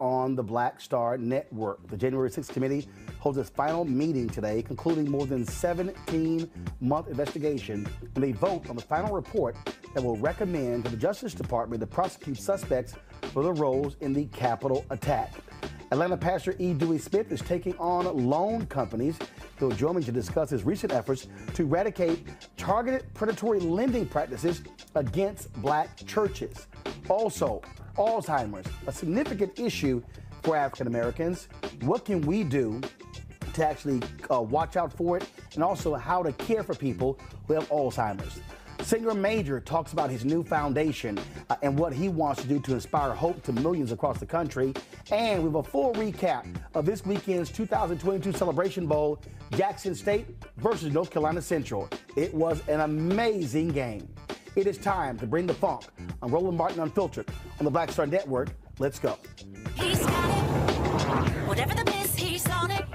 on the Black Star Network. The January 6th committee holds its final meeting today, concluding more than 17-month investigation, and they vote on the final report that will recommend to the Justice Department to prosecute suspects for their roles in the Capitol attack. Atlanta pastor Dewey Smith is taking on loan companies. He'll join me to discuss his recent efforts to eradicate targeted predatory lending practices against black churches. Also, Alzheimer's, a significant issue for African Americans. What can we do to actually watch out for it, and also how to care for people who have Alzheimer's? Singer Major talks about his new foundation and what he wants to do to inspire hope to millions across the country. And we have a full recap of this weekend's 2022 Celebration Bowl, Jackson State versus North Carolina Central. It was an amazing game. It is time to bring the funk on Roland Martin Unfiltered on the Black Star Network. Let's go. He's got it. Whatever the miss, he's on it.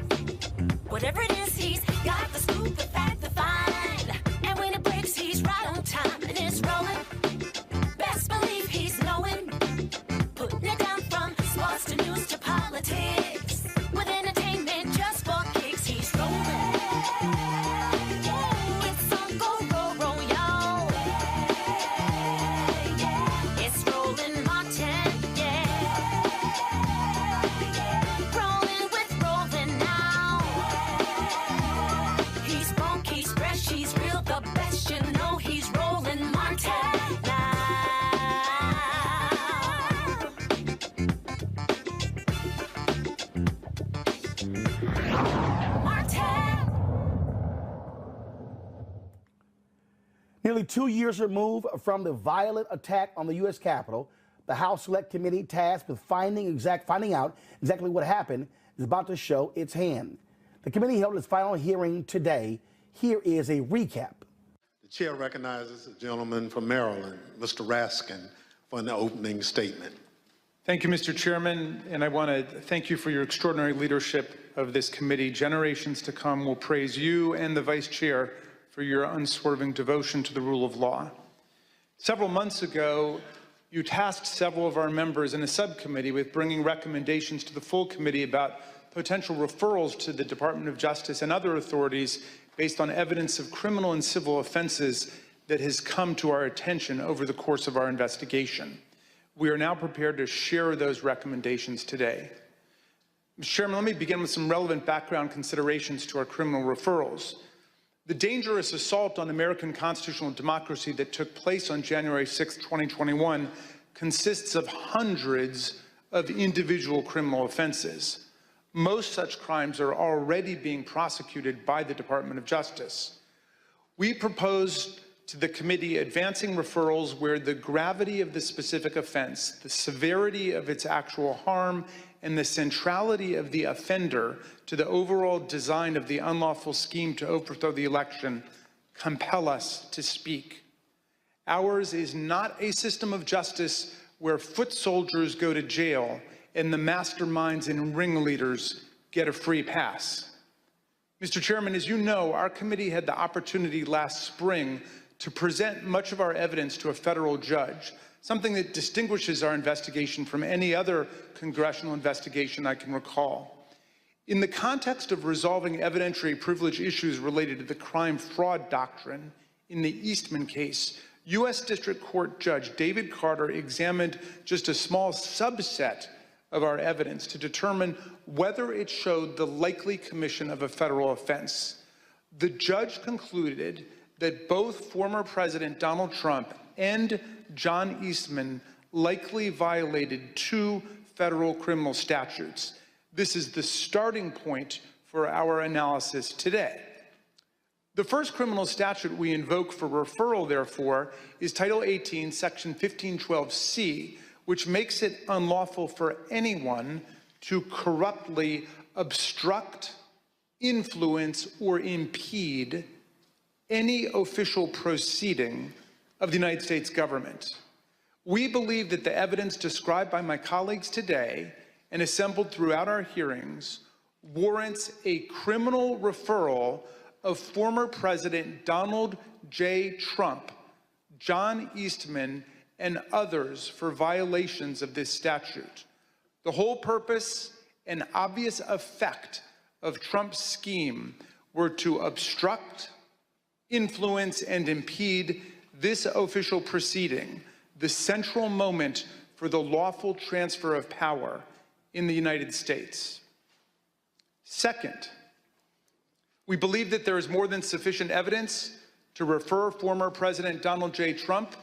Whatever it is, he's got the scoop, the fact, the find. And when it breaks, he's right on time and it's rolling. Best believe he's knowing. Putting it down from sports to news to politics. With entertainment just for kicks, he's rolling. It's on go, roll, roll, y'all. It's Roland Martin, yeah. Rolling with Roland now. He's funk, he's fresh, he's real, the best, you know he's Roland Martin now. Martin. Nearly 2 years removed from the violent attack on the U.S. Capitol, the House Select Committee tasked with finding out exactly what happened is about to show its hand. The committee held its final hearing today. Here is a recap. The chair recognizes the gentleman from Maryland, Mr. Raskin, for an opening statement. Thank you, Mr. Chairman, and I want to thank you for your extraordinary leadership of this committee. Generations to come will praise you and the Vice Chair for your unswerving devotion to the rule of law. Several months ago, you tasked several of our members in a subcommittee with bringing recommendations to the full committee about potential referrals to the Department of Justice and other authorities based on evidence of criminal and civil offenses that has come to our attention over the course of our investigation. We are now prepared to share those recommendations today. Mr. Chairman, let me begin with some relevant background considerations to our criminal referrals. The dangerous assault on American constitutional democracy that took place on January 6, 2021 consists of hundreds of individual criminal offenses. Most such crimes are already being prosecuted by the Department of Justice. We proposed to the committee advancing referrals where the gravity of the specific offense, the severity of its actual harm, and the centrality of the offender to the overall design of the unlawful scheme to overthrow the election compel us to speak. Ours is not a system of justice where foot soldiers go to jail and the masterminds and ringleaders get a free pass. Mr. Chairman, as you know, our committee had the opportunity last spring to present much of our evidence to a federal judge, something that distinguishes our investigation from any other congressional investigation I can recall. In the context of resolving evidentiary privilege issues related to the crime-fraud doctrine in the Eastman case, U.S. District Court Judge David Carter examined just a small subset of our evidence to determine whether it showed the likely commission of a federal offense. The judge concluded that both former President Donald Trump and John Eastman likely violated 2 federal criminal statutes. This is the starting point for our analysis today. The first criminal statute we invoke for referral, therefore, is Title 18, Section 1512C, which makes it unlawful for anyone to corruptly obstruct, influence, or impede any official proceeding of the United States government. We believe that the evidence described by my colleagues today and assembled throughout our hearings warrants a criminal referral of former President Donald J. Trump, John Eastman, and others for violations of this statute. The whole purpose and obvious effect of Trump's scheme were to obstruct, influence, and impede this official proceeding, the central moment for the lawful transfer of power in the United States. Second, we believe that there is more than sufficient evidence to refer former President Donald J. Trump,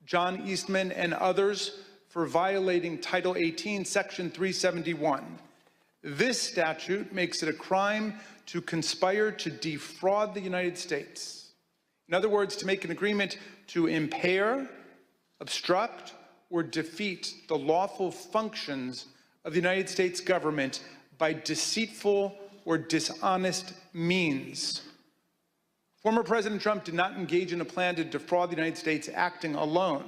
John Eastman, and others for violating Title 18, Section 371. This statute makes it a crime to conspire to defraud the United States. In other words, to make an agreement to impair, obstruct, or defeat the lawful functions of the United States government by deceitful or dishonest means. Former President Trump did not engage in a plan to defraud the United States acting alone.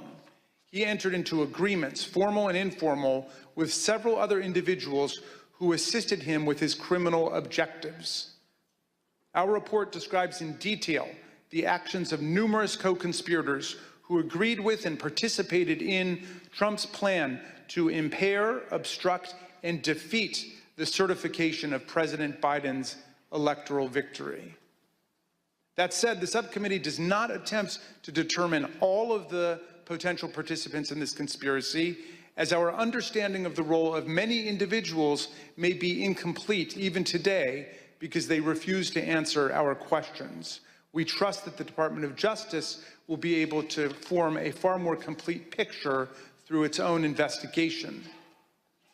He entered into agreements, formal and informal, with several other individuals who assisted him with his criminal objectives. Our report describes in detail the actions of numerous co-conspirators who agreed with and participated in Trump's plan to impair, obstruct, and defeat the certification of President Biden's electoral victory. That said, the subcommittee does not attempt to determine all of the potential participants in this conspiracy, as our understanding of the role of many individuals may be incomplete even today because they refuse to answer our questions. We trust that the Department of Justice will be able to form a far more complete picture through its own investigation.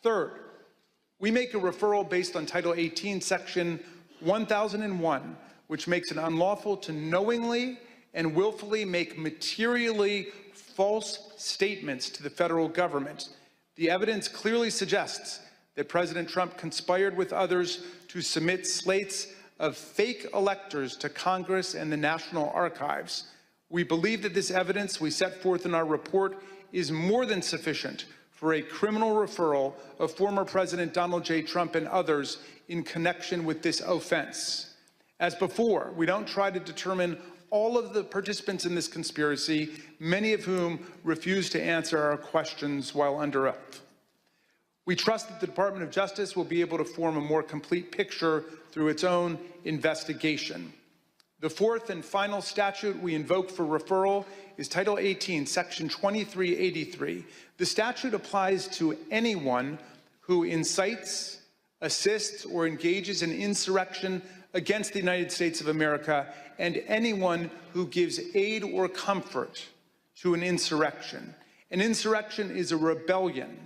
Third, we make a referral based on Title 18, Section 1001, which makes it unlawful to knowingly and willfully make materially false statements to the federal government. The evidence clearly suggests that President Trump conspired with others to submit slates of fake electors to Congress and the National Archives. We believe that this evidence we set forth in our report is more than sufficient for a criminal referral of former President Donald J. Trump and others in connection with this offense. As before, we don't try to determine all of the participants in this conspiracy, many of whom refuse to answer our questions while under oath. We trust that the Department of Justice will be able to form a more complete picture through its own investigation. The fourth and final statute we invoke for referral is Title 18, Section 2383. The statute applies to anyone who incites, assists, or engages in insurrection against the United States of America, and anyone who gives aid or comfort to an insurrection. An insurrection is a rebellion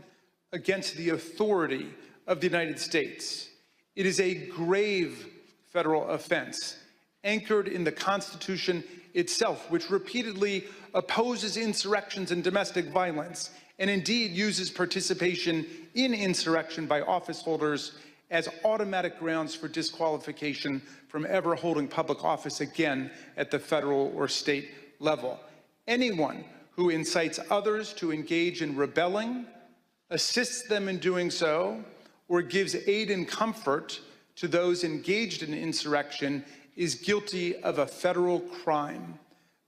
against the authority of the United States. It is a grave federal offense anchored in the Constitution itself, which repeatedly opposes insurrections and domestic violence, and indeed uses participation in insurrection by office holders as automatic grounds for disqualification from ever holding public office again at the federal or state level. Anyone who incites others to engage in rebelling, assists them in doing so, or gives aid and comfort to those engaged in insurrection is guilty of a federal crime.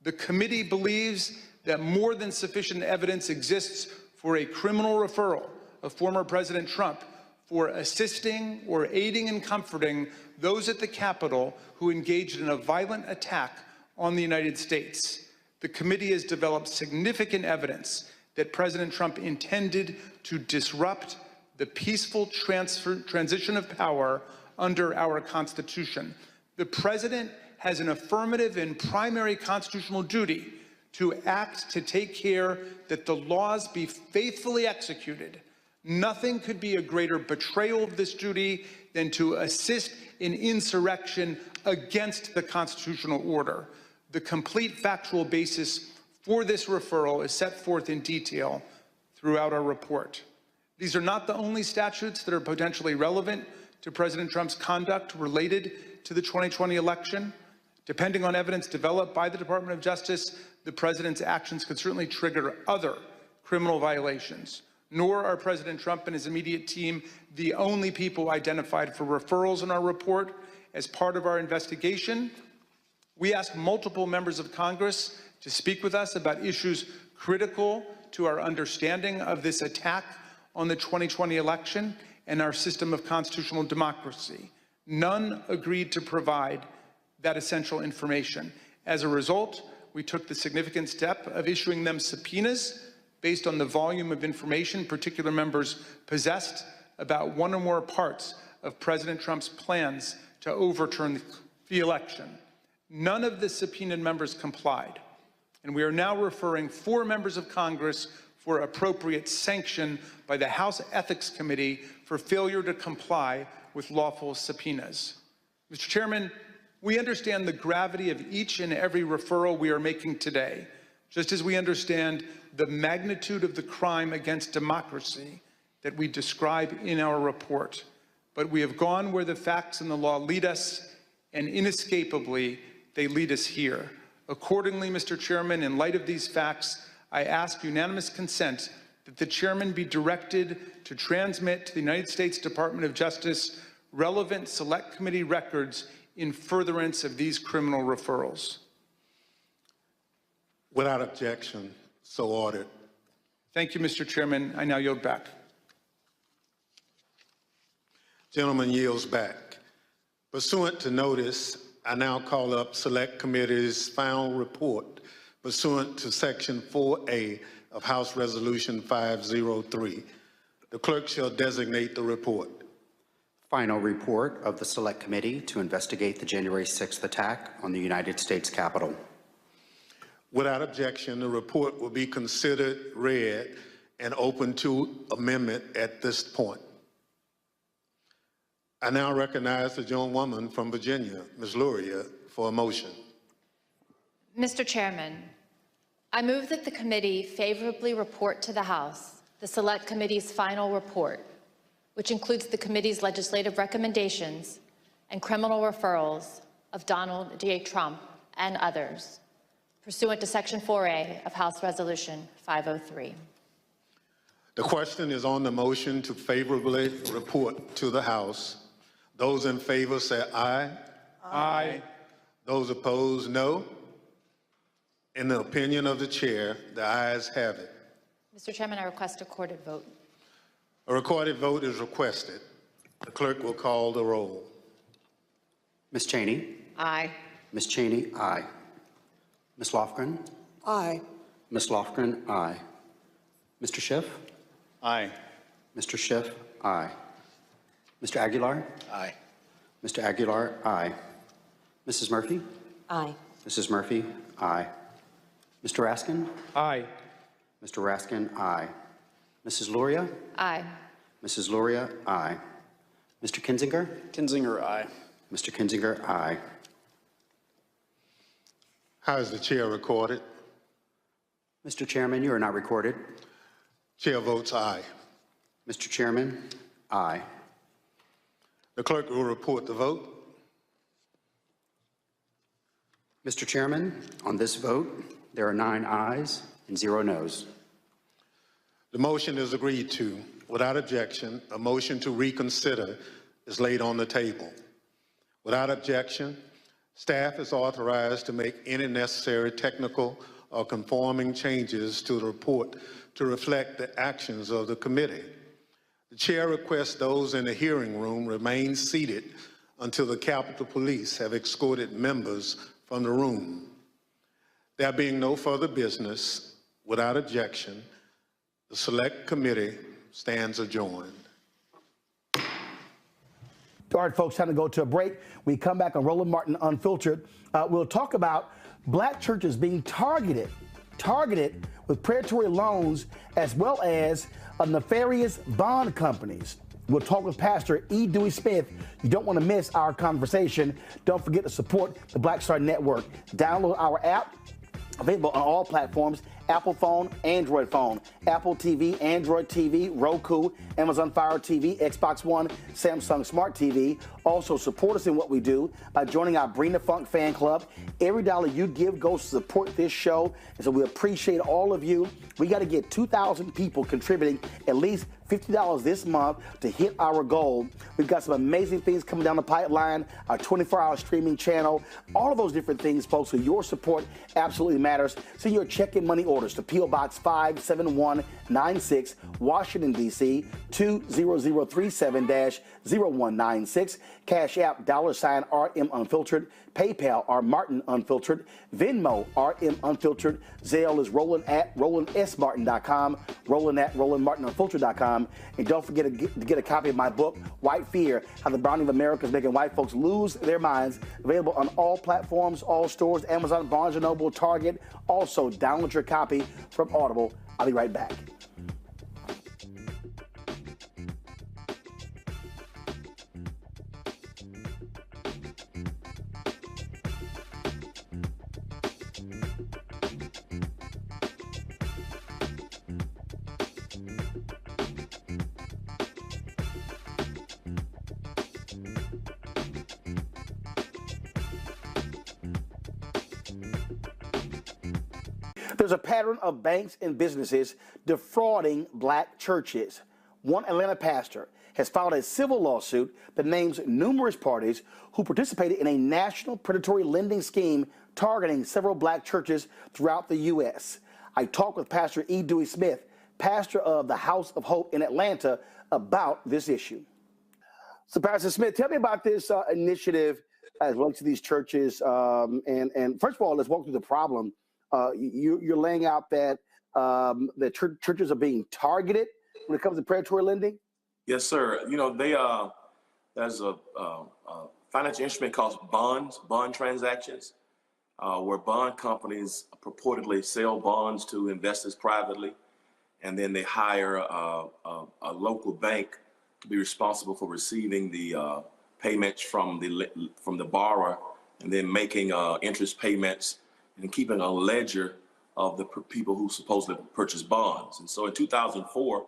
The committee believes that more than sufficient evidence exists for a criminal referral of former President Trump for assisting or aiding and comforting those at the Capitol who engaged in a violent attack on the United States. The committee has developed significant evidence that President Trump intended to disrupt the peaceful transition of power under our Constitution. The President has an affirmative and primary constitutional duty to act to take care that the laws be faithfully executed. Nothing could be a greater betrayal of this duty than to assist in insurrection against the constitutional order. The complete factual basis for this referral is set forth in detail throughout our report. These are not the only statutes that are potentially relevant to President Trump's conduct related to the 2020 election. Depending on evidence developed by the Department of Justice, the President's actions could certainly trigger other criminal violations. Nor are President Trump and his immediate team the only people identified for referrals in our report. As part of our investigation, we asked multiple members of Congress to speak with us about issues critical to our understanding of this attack on the 2020 election and our system of constitutional democracy. None agreed to provide that essential information. As a result, we took the significant step of issuing them subpoenas based on the volume of information particular members possessed about one or more parts of President Trump's plans to overturn the election. None of the subpoenaed members complied, and we are now referring 4 members of Congress for appropriate sanction by the House Ethics Committee for failure to comply with lawful subpoenas. Mr. Chairman, we understand the gravity of each and every referral we are making today, just as we understand the magnitude of the crime against democracy that we describe in our report. But we have gone where the facts and the law lead us, and inescapably, they lead us here. Accordingly, Mr. Chairman, in light of these facts, I ask unanimous consent that the chairman be directed to transmit to the United States Department of Justice relevant Select Committee records in furtherance of these criminal referrals. Without objection, so ordered. Thank you, Mr. Chairman. I now yield back. Gentleman yields back. Pursuant to notice, I now call up Select Committee's final report pursuant to Section 4A of House Resolution 503. The clerk shall designate the report. Final report of the Select Committee to investigate the January 6th attack on the United States Capitol. Without objection, the report will be considered read and open to amendment at this point. I now recognize the gentlewoman from Virginia, Ms. Luria, for a motion. Mr. Chairman, I move that the committee favorably report to the House the Select Committee's final report, which includes the committee's legislative recommendations and criminal referrals of Donald J. Trump and others, pursuant to Section 4A of House Resolution 503. The question is on the motion to favorably report to the House. Those in favor say aye. Aye. Those opposed, no. In the opinion of the chair, the ayes have it. Mr. Chairman, I request a recorded vote. A recorded vote is requested. The clerk will call the roll. Ms. Cheney? Aye. Ms. Cheney, aye. Ms. Lofgren? Aye. Ms. Lofgren, aye. Mr. Schiff? Aye. Mr. Schiff, aye. Mr. Aguilar? Aye. Mr. Aguilar, aye. Mrs. Murphy? Aye. Mrs. Murphy, aye. Mr. Raskin? Aye. Mr. Raskin, aye. Mrs. Luria? Aye. Mrs. Luria, aye. Mr. Kinzinger? Kinzinger, aye. Mr. Kinzinger, aye. How is the chair recorded? Mr. Chairman, you are not recorded. Chair votes aye. Mr. Chairman, aye. The clerk will report the vote. Mr. Chairman, on this vote, there are 9 ayes and 0 noes. The motion is agreed to. Without objection, a motion to reconsider is laid on the table. Without objection, staff is authorized to make any necessary technical or conforming changes to the report to reflect the actions of the committee. The chair requests those in the hearing room remain seated until the Capitol Police have escorted members from the room. There being no further business, without objection, the Select Committee stands adjourned. All right, folks, time to go to a break. We come back on Roland Martin Unfiltered. We'll talk about black churches being targeted with predatory loans as well as nefarious bond companies. We'll talk with Pastor E. Dewey Smith. You don't want to miss our conversation. Don't forget to support the Black Star Network. Download our app, available on all platforms: Apple phone, Android phone, Apple TV, Android TV, Roku, Amazon Fire TV, Xbox One, Samsung Smart TV. Also, support us in what we do by joining our Bring the Funk fan club. Every dollar you give goes to support this show, and so we appreciate all of you. We got to get 2,000 people contributing at least $50 this month to hit our goal. We've got some amazing things coming down the pipeline, our 24-hour streaming channel, all of those different things, folks. So your support absolutely matters. Send your check and money orders to P.O. Box 57196, Washington, D.C. 20037-0196. Cash App, $RM Unfiltered. PayPal, R. Martin Unfiltered. Venmo, RM Unfiltered. Zelle is roland@rolandsmartin.com. roland@rolandmartinunfiltered.com. And don't forget to get a copy of my book, White Fear, How the Browning of America is Making White Folks Lose Their Minds. Available on all platforms, all stores, Amazon, Barnes & Noble, Target. Also, download your copy from Audible. I'll be right back. There's a pattern of banks and businesses defrauding black churches. One Atlanta pastor has filed a civil lawsuit that names numerous parties who participated in a national predatory lending scheme targeting several black churches throughout the U.S. I talked with Pastor Dewey Smith, pastor of the House of Hope in Atlanta, about this issue. So, Pastor Smith, tell me about this initiative as it relates to these churches. And first of all, let's walk through the problem. You're laying out that the churches are being targeted when it comes to predatory lending? Yes, sir. You know, there's a financial instrument called bond transactions, where bond companies purportedly sell bonds to investors privately, and then they hire a local bank to be responsible for receiving the payments from the borrower, and then making interest payments and keeping a ledger of the people who supposedly purchase bonds. And so in 2004, the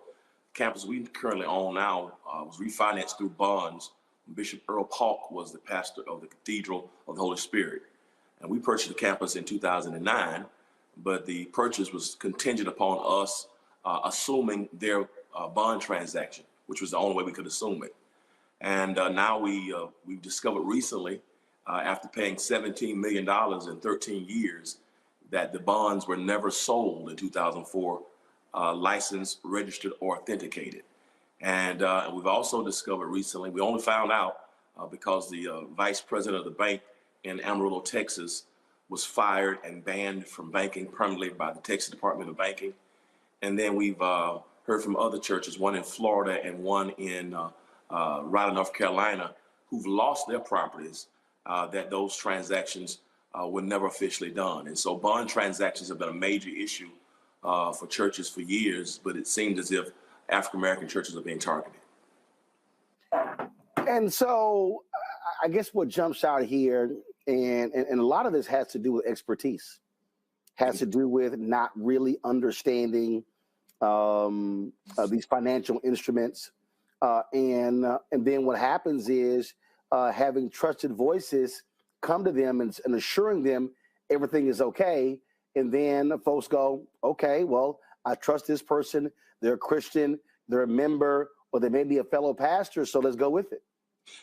campus we currently own now was refinanced through bonds. Bishop Earl Polk was the pastor of the Cathedral of the Holy Spirit. And we purchased the campus in 2009, but the purchase was contingent upon us assuming their bond transaction, which was the only way we could assume it. And now we've discovered recently, after paying $17 million in 13 years, that the bonds were never sold in 2004, licensed, registered, or authenticated. And we've also discovered recently, we only found out because the vice president of the bank in Amarillo, Texas, was fired and banned from banking permanently by the Texas Department of Banking. And then we've heard from other churches, one in Florida and one in Raleigh, North Carolina, who've lost their properties, that those transactions were never officially done. And so bond transactions have been a major issue for churches for years, but it seems as if African-American churches are being targeted. And so I guess what jumps out here, and a lot of this has to do with expertise, has to do with not really understanding these financial instruments. And then what happens is having trusted voices come to them and assuring them everything is okay. And then folks go, okay, well, I trust this person. They're a Christian, they're a member, or they may be a fellow pastor, so let's go with it.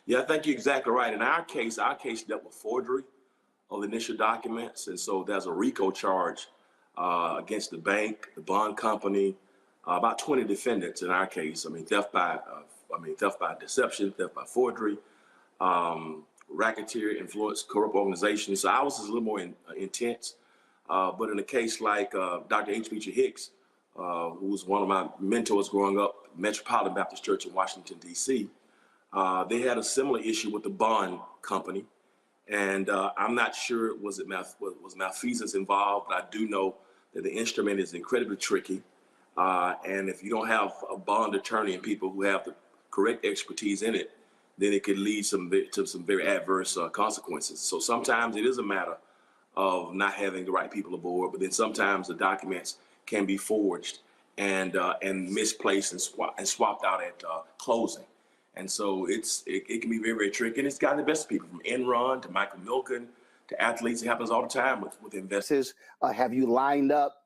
Yeah, I think you're exactly right. In our case dealt with forgery of the initial documents. And so there's a RICO charge against the bank, the bond company, about 20 defendants in our case. I mean, theft by deception, theft by forgery, racketeer, influence, corrupt organization. So ours is a little more intense. But in a case like Dr. H. Beecher Hicks, who was one of my mentors growing up, Metropolitan Baptist Church in Washington, D.C., they had a similar issue with the bond company. And I'm not sure was malfeasance involved, but I do know that the instrument is incredibly tricky. And if you don't have a bond attorney and people who have the correct expertise in it, then it could lead to some very adverse consequences. So sometimes it is a matter of not having the right people aboard, but then sometimes the documents can be forged and misplaced and swapped out at closing. And so it can be very, very tricky. And it's gotten the best people, from Enron to Michael Milken to athletes. It happens all the time with investors. Have you lined up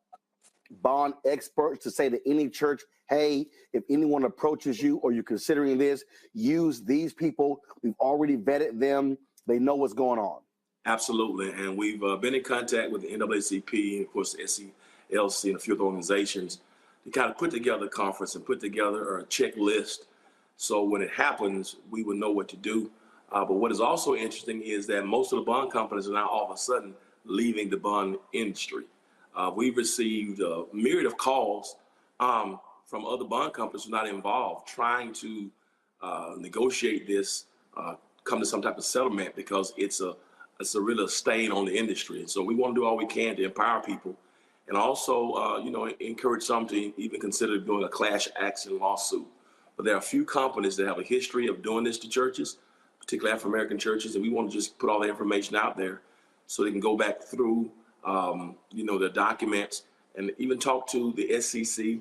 bond experts to say to any church, hey, if anyone approaches you or you're considering this, use these people. We've already vetted them. They know what's going on. Absolutely. And we've been in contact with the NAACP and, of course, the SCLC and a few other organizations to kind of put together a conference and put together a checklist. So when it happens, we would know what to do. But what is also interesting is that most of the bond companies are now all of a sudden leaving the bond industry. We've received a myriad of calls from other bond companies who are not involved, trying to negotiate this, come to some type of settlement, because it's a real stain on the industry. And so we want to do all we can to empower people, and also, encourage some to even consider doing a class action lawsuit. But there are a few companies that have a history of doing this to churches, particularly African-American churches, and we want to just put all the information out there so they can go back through, the documents and even talk to the SEC,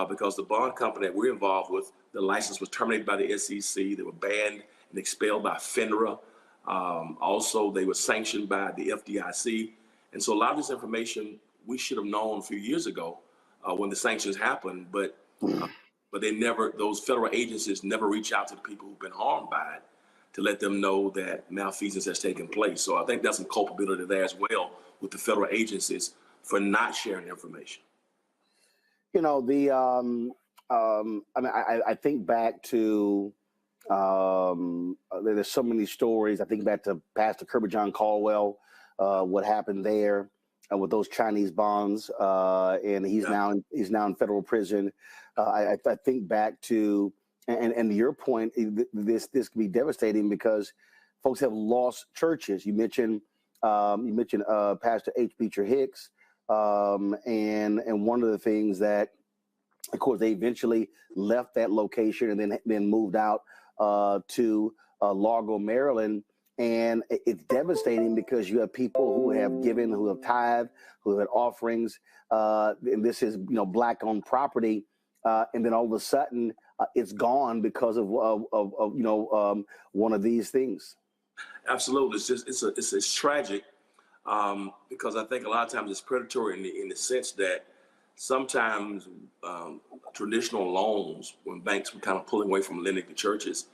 because the bond company that we're involved with, the license was terminated by the SEC. They were banned and expelled by FINRA. Also, they were sanctioned by the FDIC. And so a lot of this information we should have known a few years ago when the sanctions happened, but those federal agencies never reach out to the people who've been harmed by it to let them know that malfeasance has taken place. So I think there's some culpability there as well with the federal agencies for not sharing information. I think back to, there's so many stories. I think back to Pastor Kirby John Caldwell, what happened there with those Chinese bonds, and he's now in federal prison. I think back to, and to your point, this can be devastating because folks have lost churches. You mentioned Pastor H. Beecher Hicks, and one of the things that, of course, they eventually left that location and then moved out to Largo, Maryland. And it's devastating because you have people who have given, who have tithed, who have had offerings, and this is Black owned property, and then all of a sudden it's gone because of one of these things. Absolutely, it's tragic, because I think a lot of times it's predatory in the sense that sometimes traditional loans, when banks were kind of pulling away from lending to churches,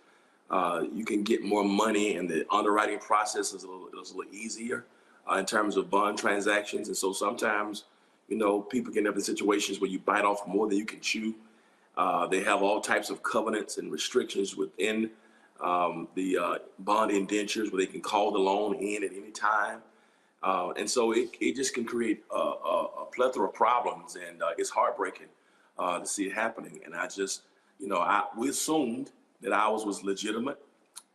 you can get more money, and the underwriting process is a little easier in terms of bond transactions. And so sometimes, people get up in situations where you bite off more than you can chew. They have all types of covenants and restrictions within the bond indentures where they can call the loan in at any time. And so it just can create a plethora of problems, and it's heartbreaking to see it happening. And I just, we assumed that ours was legitimate.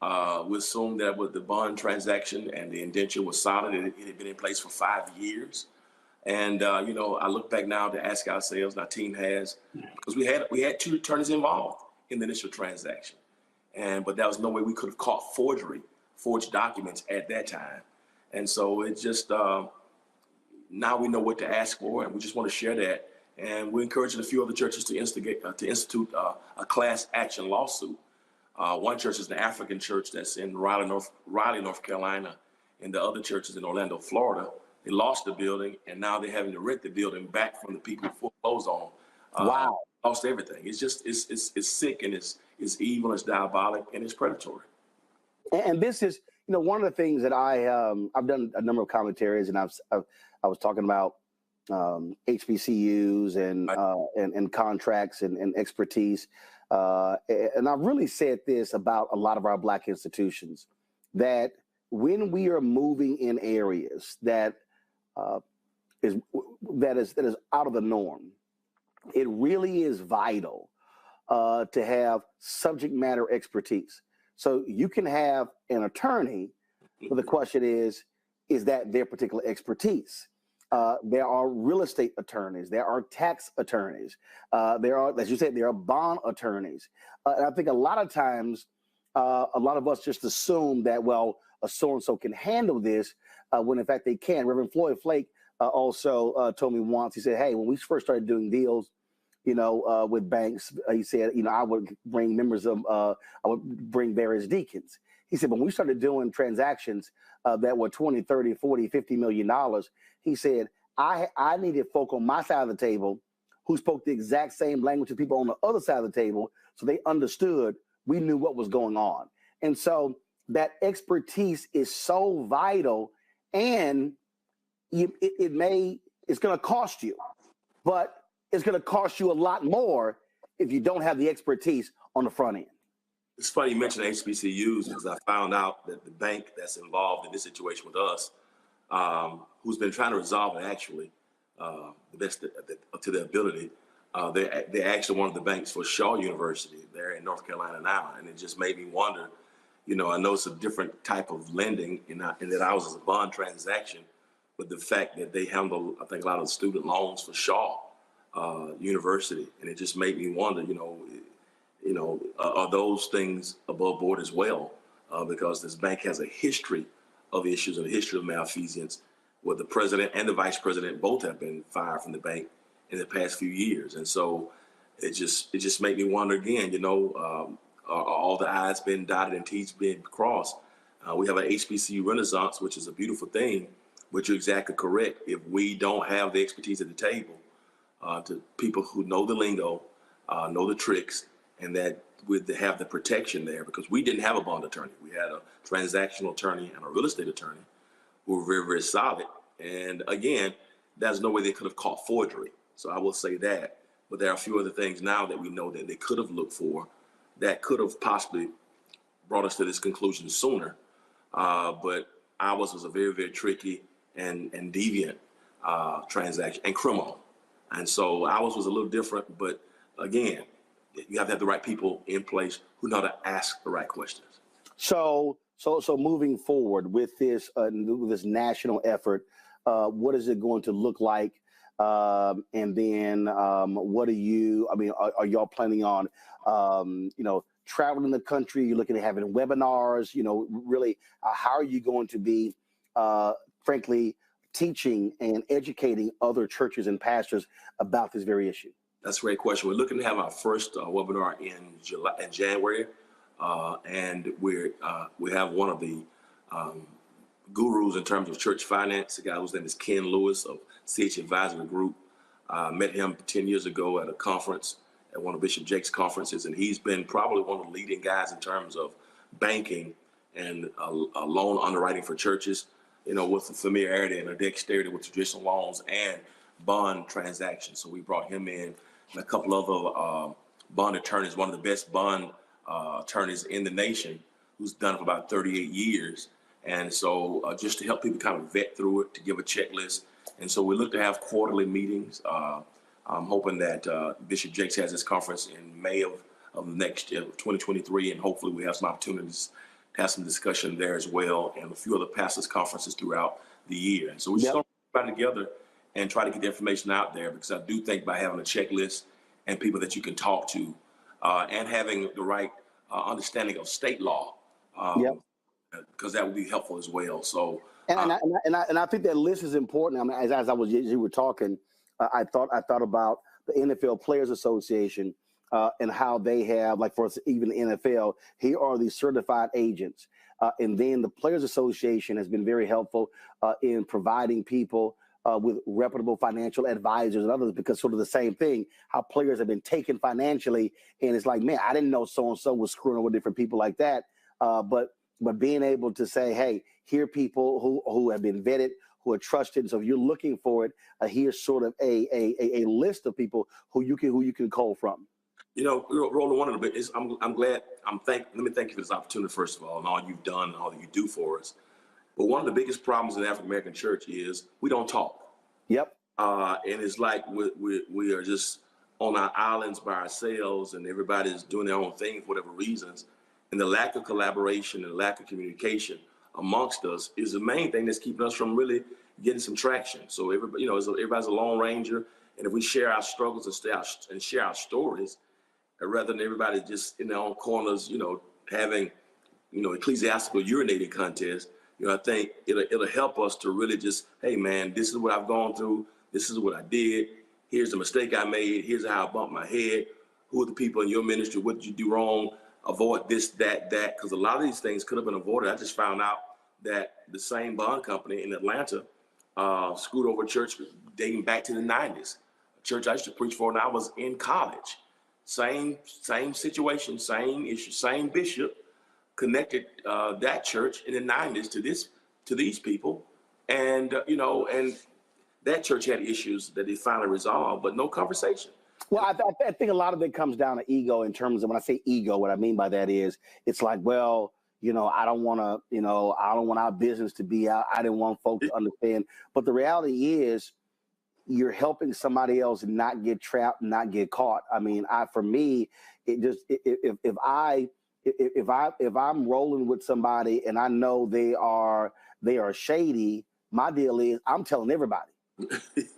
We assumed that with the bond transaction and the indenture was solid, it had been in place for 5 years. And, I look back now to ask ourselves, and our team has, because we had two attorneys involved in the initial transaction. But there was no way we could have caught forged documents at that time. And so it just, now we know what to ask for, and we just want to share that. And we're encouraging a few other churches to institute a class action lawsuit. One church is the African church that's in Raleigh, North Carolina, and the other church is in Orlando, Florida. They lost the building, and now they're having to rent the building back from the people who foreclosed on them. Wow. Lost everything. It's just, it's sick, and it's evil, it's diabolic, and it's predatory. And this is, one of the things that I've done a number of commentaries, and I was talking about HBCUs and contracts and expertise. And I've really said this about a lot of our Black institutions, that when we are moving in areas that is out of the norm, it really is vital to have subject matter expertise. So you can have an attorney, but the question is that their particular expertise? There are real estate attorneys. There are tax attorneys. There are, as you said, there are bond attorneys. And I think a lot of times, a lot of us just assume that, well, a so-and-so can handle this, when in fact they can. Reverend Floyd Flake also told me once, he said, hey, when we first started doing deals, with banks, he said, I would bring I would bring various deacons. He said, when we started doing transactions that were 20, 30, 40, $50 million, he said, I needed folk on my side of the table who spoke the exact same language as people on the other side of the table, so they understood, we knew what was going on. And so that expertise is so vital, and it's going to cost you, but it's going to cost you a lot more if you don't have the expertise on the front end. It's funny you mentioned HBCUs, because I found out that the bank that's involved in this situation with us, who's been trying to resolve it actually, the best to their ability, they're actually one of the banks for Shaw University there in North Carolina now. And it just made me wonder, I know it's a different type of lending in that ours is a bond transaction, but the fact that they handle, I think, a lot of the student loans for Shaw University. And it just made me wonder, are those things above board as well? Because this bank has a history of issues and a history of malfeasance, where the president and the vice president both have been fired from the bank in the past few years. And so it just made me wonder again, are all the I's been dotted and T's been crossed? We have an HBCU renaissance, which is a beautiful thing, but you're exactly correct. If we don't have the expertise at the table, to people who know the lingo, know the tricks, and that would have the protection there, because we didn't have a bond attorney. We had a transactional attorney and a real estate attorney who were very, very solid. And again, there's no way they could have caught forgery. So I will say that. But there are a few other things now that we know that they could have looked for that could have possibly brought us to this conclusion sooner. But ours was a very, very tricky and deviant transaction, and criminal. And so ours was a little different, but again, you have to have the right people in place who know how to ask the right questions. So moving forward with this national effort, what is it going to look like? And then what are y'all planning on, traveling the country? You're looking at having webinars, really, how are you going to be, frankly, teaching and educating other churches and pastors about this very issue? That's a great question. We're looking to have our first webinar in January, and we have one of the gurus in terms of church finance, a guy whose name is Ken Lewis of CH Advisory Group. Met him 10 years ago at a conference, at one of Bishop Jake's conferences, and he's been probably one of the leading guys in terms of banking and loan underwriting for churches, with the familiarity and a dexterity with traditional loans and bond transactions. So we brought him in, and a couple other bond attorneys, one of the best bond attorneys in the nation, who's done it for about 38 years. And so just to help people kind of vet through it, to give a checklist. And so we look to have quarterly meetings. I'm hoping that Bishop Jakes has his conference in May of next year, 2023, and hopefully we have some opportunities to have some discussion there as well, and a few other pastors' conferences throughout the year. And so we just going to put together and try to get the information out there, because I do think by having a checklist and people that you can talk to, and having the right understanding of state law, because that would be helpful as well. So, and I think that list is important. I mean, as you were talking, I thought about the NFL Players Association and how they have, like, for even the NFL, here are these certified agents, and then the Players Association has been very helpful in providing people with reputable financial advisors and others, because sort of the same thing, how players have been taken financially, and it's like, man, I didn't know so-and-so was screwing over different people like that. But being able to say, hey, here are people who have been vetted, who are trusted. So if you're looking for it, here's sort of a list of people who you can call from. Roland, one of the bit, let me thank you for this opportunity, first of all, and all you've done and all that you do for us. But one of the biggest problems in the African American church is we don't talk. Yep. And it's like we are just on our islands by ourselves, and everybody's doing their own thing for whatever reasons. And the lack of collaboration and lack of communication amongst us is the main thing that's keeping us from really getting some traction. So everybody's a lone ranger, and if we share our struggles and share our stories, rather than everybody just in their own corners, having, ecclesiastical urinating contests, I think it'll help us to really just, hey man, this is what I've gone through. This is what I did. Here's the mistake I made. Here's how I bumped my head. Who are the people in your ministry? What did you do wrong? Avoid this, that, because a lot of these things could have been avoided. I just found out that the same bond company in Atlanta screwed over a church dating back to the 90s. church I used to preach for when I was in college. Same situation, same issue, same bishop connected that church in the 90s to these people, and and that church had issues that they finally resolved, but no conversation. Well, I think a lot of it comes down to ego. In terms of, when I say ego, what I mean by that is, it's like, well, I don't want to, I don't want our business to be out. I didn't want folks to understand. But the reality is, you're helping somebody else not get trapped, not get caught. I mean, for me, it just, if I'm rolling with somebody and I know they are shady, my deal is, I'm telling everybody.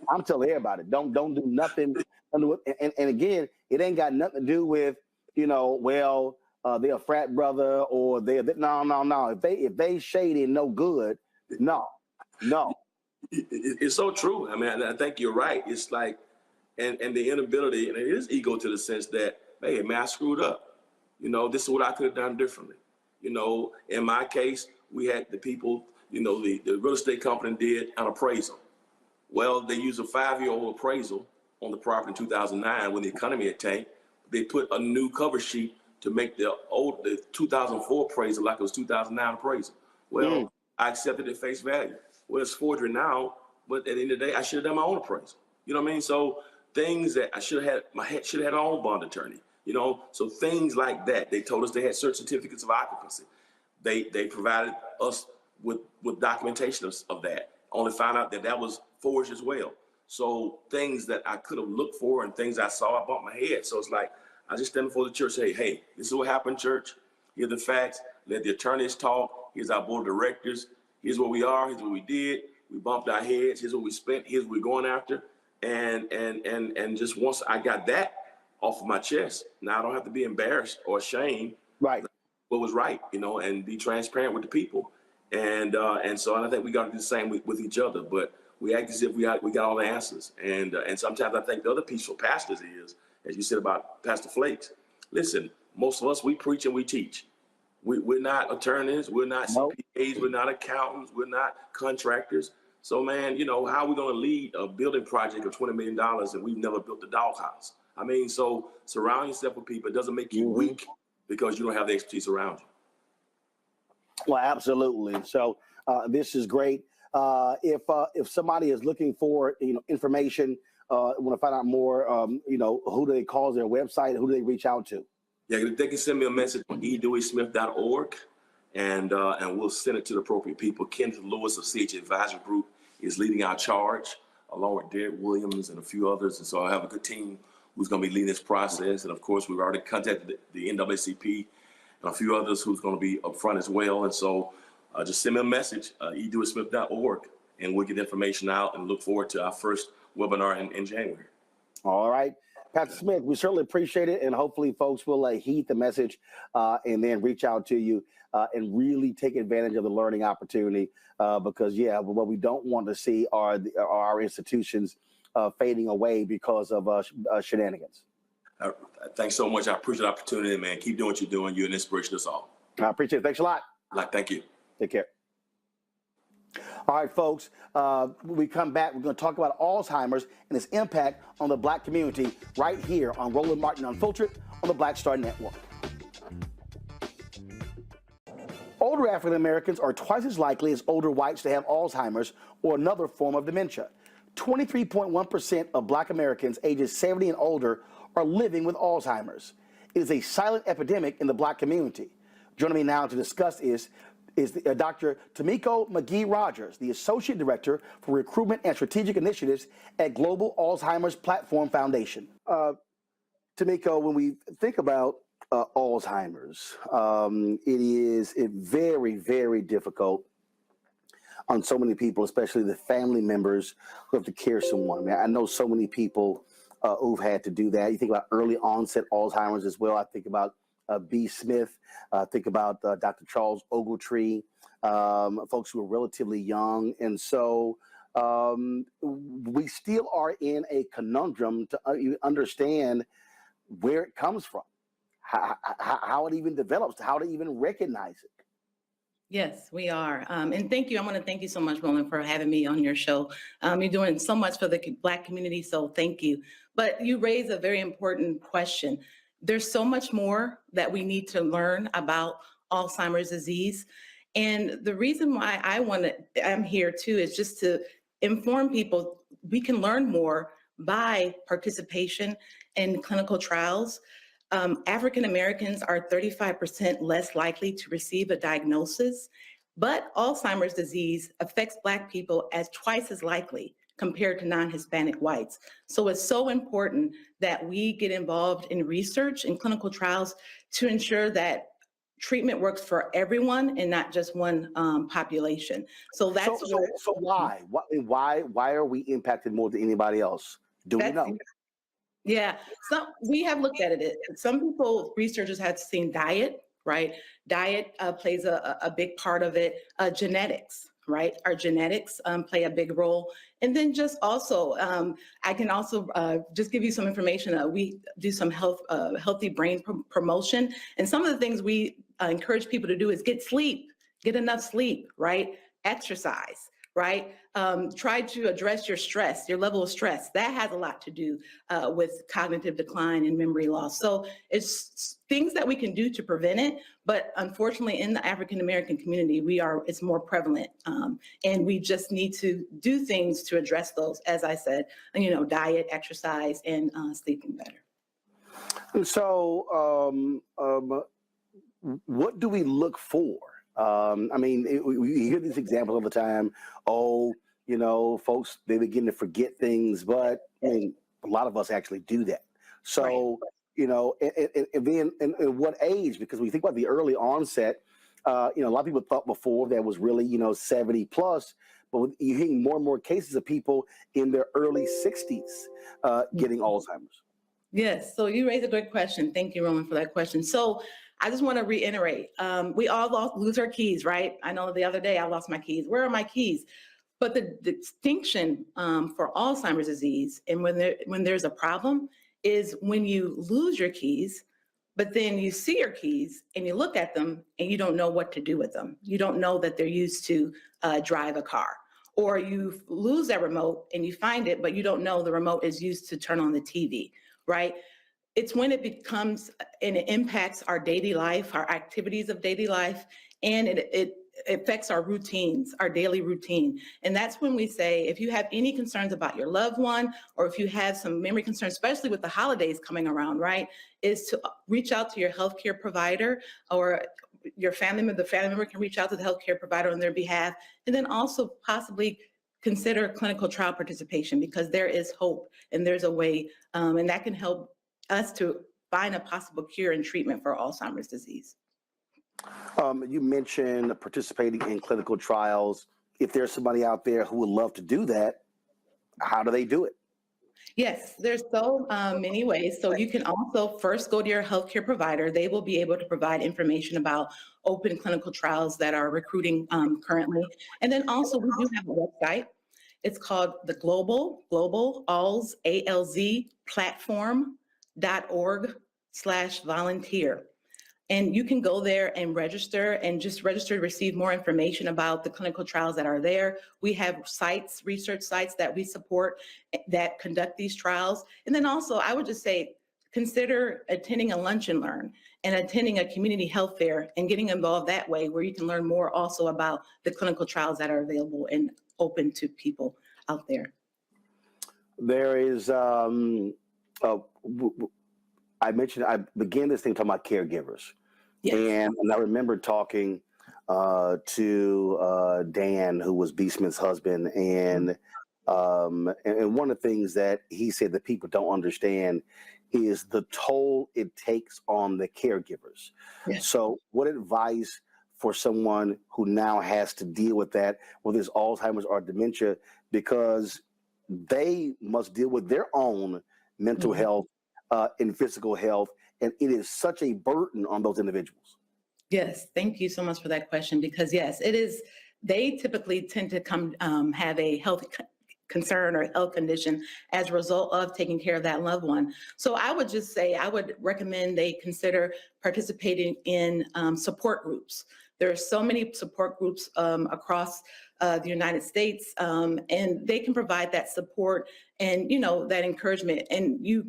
I'm telling everybody, don't do nothing. And again, it ain't got nothing to do with, they're a frat brother or no. If they shady and no good, no. It's so true. I mean, I think you're right. It's like, and the inability, and it is ego to the sense that, hey, man, I screwed up. This is what I could have done differently. In my case, we had the people, the real estate company did an appraisal. Well, they used a 5-year-old appraisal on the property in 2009 when the economy had tanked. They put a new cover sheet to make the 2004 appraisal like it was 2009 appraisal. Well, I accepted it at face value. Well, it's forgery now, but at the end of the day, I should have done my own appraisal. You know what I mean? So things that I should have had my own bond attorney. So things like that. They told us they had search certificates of occupancy. They provided us with documentation of that. Only found out that was forged as well. So things that I could have looked for and things I saw, I bumped my head. So it's like, I just stand before the church, say, hey, this is what happened, church. Here are the facts. Let the attorneys talk. Here's our board of directors. Here's what we are. Here's what we did. We bumped our heads. Here's what we spent. Here's what we're going after. And just once I got that off of my chest, now I don't have to be embarrassed or ashamed. Right. What was right, and be transparent with the people. And so I think we got to do the same with each other. But we act as if we got all the answers. And sometimes I think the other piece for pastors is, as you said about Pastor Flakes, listen, most of us, we preach and we teach. We're not attorneys, we're not CPAs, we're not accountants, we're not contractors. So, man, how are we going to lead a building project of $20 million and we've never built a doghouse? I mean, so surround yourself with people. It doesn't make you weak because you don't have the expertise around you. Well, absolutely. So this is great. If somebody is looking for information, want to find out more, who do they call, their website, who do they reach out to? Yeah, they can send me a message on edeweysmith.org, and we'll send it to the appropriate people. Kenneth Lewis of CH Advisory Group is leading our charge, along with Derek Williams and a few others. And so I have a good team who's going to be leading this process. And of course, we've already contacted the NAACP and a few others who's going to be up front as well. And so just send me a message, edeweysmith.org, and we'll get the information out and look forward to our first webinar in January. All right. Pastor Smith, we certainly appreciate it, and hopefully folks will heed the message and then reach out to you and really take advantage of the learning opportunity because, what we don't want to see are our institutions fading away because of shenanigans. Thanks so much. I appreciate the opportunity, man. Keep doing what you're doing. You're an inspiration to us all. I appreciate it. Thanks a lot. Thank you. Take care. All right, folks, when we come back, we're going to talk about Alzheimer's and its impact on the Black community right here on Roland Martin Unfiltered on the Black Star Network. Older African Americans are twice as likely as older whites to have Alzheimer's or another form of dementia. 23.1% of Black Americans ages 70 and older are living with Alzheimer's. It is a silent epidemic in the Black community. Joining me now to discuss is Dr. Tomiko McGee-Rogers, the Associate Director for Recruitment and Strategic Initiatives at Global Alzheimer's Platform Foundation. Tomiko, when we think about Alzheimer's, it is very, very difficult on so many people, especially the family members who have to care someone. Man, I know so many people who've had to do that. You think about early onset Alzheimer's as well. I think about B. Smith, think about Dr. Charles Ogletree, folks who are relatively young. And so we still are in a conundrum to understand where it comes from, how it even develops, how to even recognize it. Yes, we are. And thank you. I want to thank you so much, Roland, for having me on your show. You're doing so much for the Black community, so thank you. But you raise a very important question. There's so much more that we need to learn about Alzheimer's disease. And the reason why I'm here too is just to inform people we can learn more by participation in clinical trials. African Americans are 35% less likely to receive a diagnosis, but Alzheimer's disease affects Black people as twice as likely compared to non-Hispanic whites. So it's so important that we get involved in research and clinical trials to ensure that treatment works for everyone and not just one population. So that's so why are we impacted more than anybody else? Do we know? Yeah, we have looked at it. Some people, researchers have seen diet, right? Diet plays a big part of it. Genetics, right? Our genetics play a big role. And then just also, I can also just give you some information. We do some healthy brain promotion. And some of the things we encourage people to do is get sleep, get enough sleep, right? Exercise, right? Try to address your stress, your level of stress. That has a lot to do with cognitive decline and memory loss. So it's things that we can do to prevent it. But unfortunately, in the African American community, it's more prevalent. And we just need to do things to address those, as I said, diet, exercise, and sleeping better. And so what do we look for? I mean, we hear these examples all the time. Oh, folks, they begin to forget things, but I mean, a lot of us actually do that. So, right. And then in what age? Because when you think about the early onset, a lot of people thought before that was really, 70 plus, but you're hearing more and more cases of people in their early 60s getting Alzheimer's. Yes. So you raised a good question. Thank you, Roland, for that question. So I just want to reiterate, we all lose our keys, right? I know the other day I lost my keys. Where are my keys? But the distinction for Alzheimer's disease and when there's a problem is when you lose your keys, but then you see your keys and you look at them and you don't know what to do with them. You don't know that they're used to drive a car. Or you lose that remote and you find it, but you don't know the remote is used to turn on the TV, right? It's when it becomes and it impacts our daily life, our activities of daily life, and it affects our routines, our daily routine. And that's when we say, if you have any concerns about your loved one, or if you have some memory concerns, especially with the holidays coming around, right, is to reach out to your healthcare provider, or your family member, the family member can reach out to the healthcare provider on their behalf, and then also possibly consider clinical trial participation, because there is hope and there's a way, and that can help us to find a possible cure and treatment for Alzheimer's disease. You mentioned participating in clinical trials. If there's somebody out there who would love to do that, how do they do it? Yes, there's so many ways. So you can also first go to your healthcare provider. They will be able to provide information about open clinical trials that are recruiting currently. And then also we do have a website. It's called the Global ALZ, ALZ platform.org/volunteer. And you can go there and register to receive more information about the clinical trials that are there. We have sites, research sites that we support that conduct these trials. And then also, I would just say, consider attending a lunch and learn and attending a community health fair and getting involved that way, where you can learn more also about the clinical trials that are available and open to people out there. There is, I began this thing talking about caregivers. Yes. And I remember talking to Dan, who was B. Smith's husband, and one of the things that he said that people don't understand is the toll it takes on the caregivers. Yes. So what advice for someone who now has to deal with that, whether it's Alzheimer's or dementia, because they must deal with their own mental health and physical health, and it is such a burden on those individuals. Yes, thank you so much for that question, because yes, it is. They typically tend to come have a health concern or health condition as a result of taking care of that loved one. So I would just say, I would recommend they consider participating in support groups. There are so many support groups across the United States, and they can provide that support and, that encouragement. And you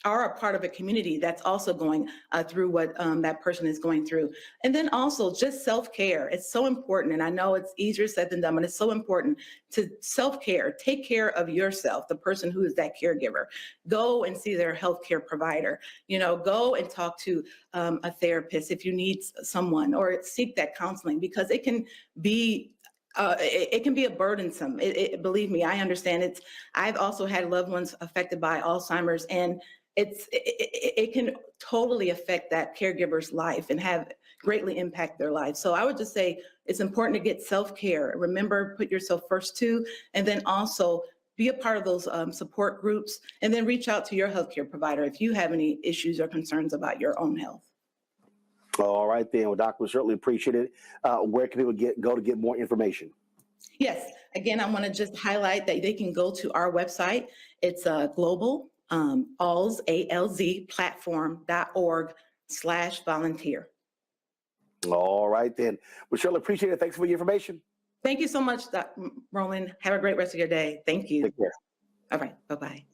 are a part of a community that's also going through what that person is going through. And then also just self-care. It's so important. And I know it's easier said than done, but it's so important to self-care. Take care of yourself, the person who is that caregiver. Go and see their healthcare provider. Go and talk to a therapist if you need someone, or seek that counseling, because it can be a burdensome. Believe me, I understand it. I've also had loved ones affected by Alzheimer's, and it can totally affect that caregiver's life and have greatly impact their life. So I would just say it's important to get self-care. Remember, put yourself first too, and then also be a part of those support groups, and then reach out to your healthcare provider if you have any issues or concerns about your own health. All right, then. Well, Doc, we certainly appreciate it. Where can people go to get more information? Yes. Again, I want to just highlight that they can go to our website. It's global. ALZ platform.org/volunteer. All right, then. We surely appreciate it. Thanks for your information. Thank you so much, Roland. Have a great rest of your day. Thank you. Take care. All right. Bye-bye.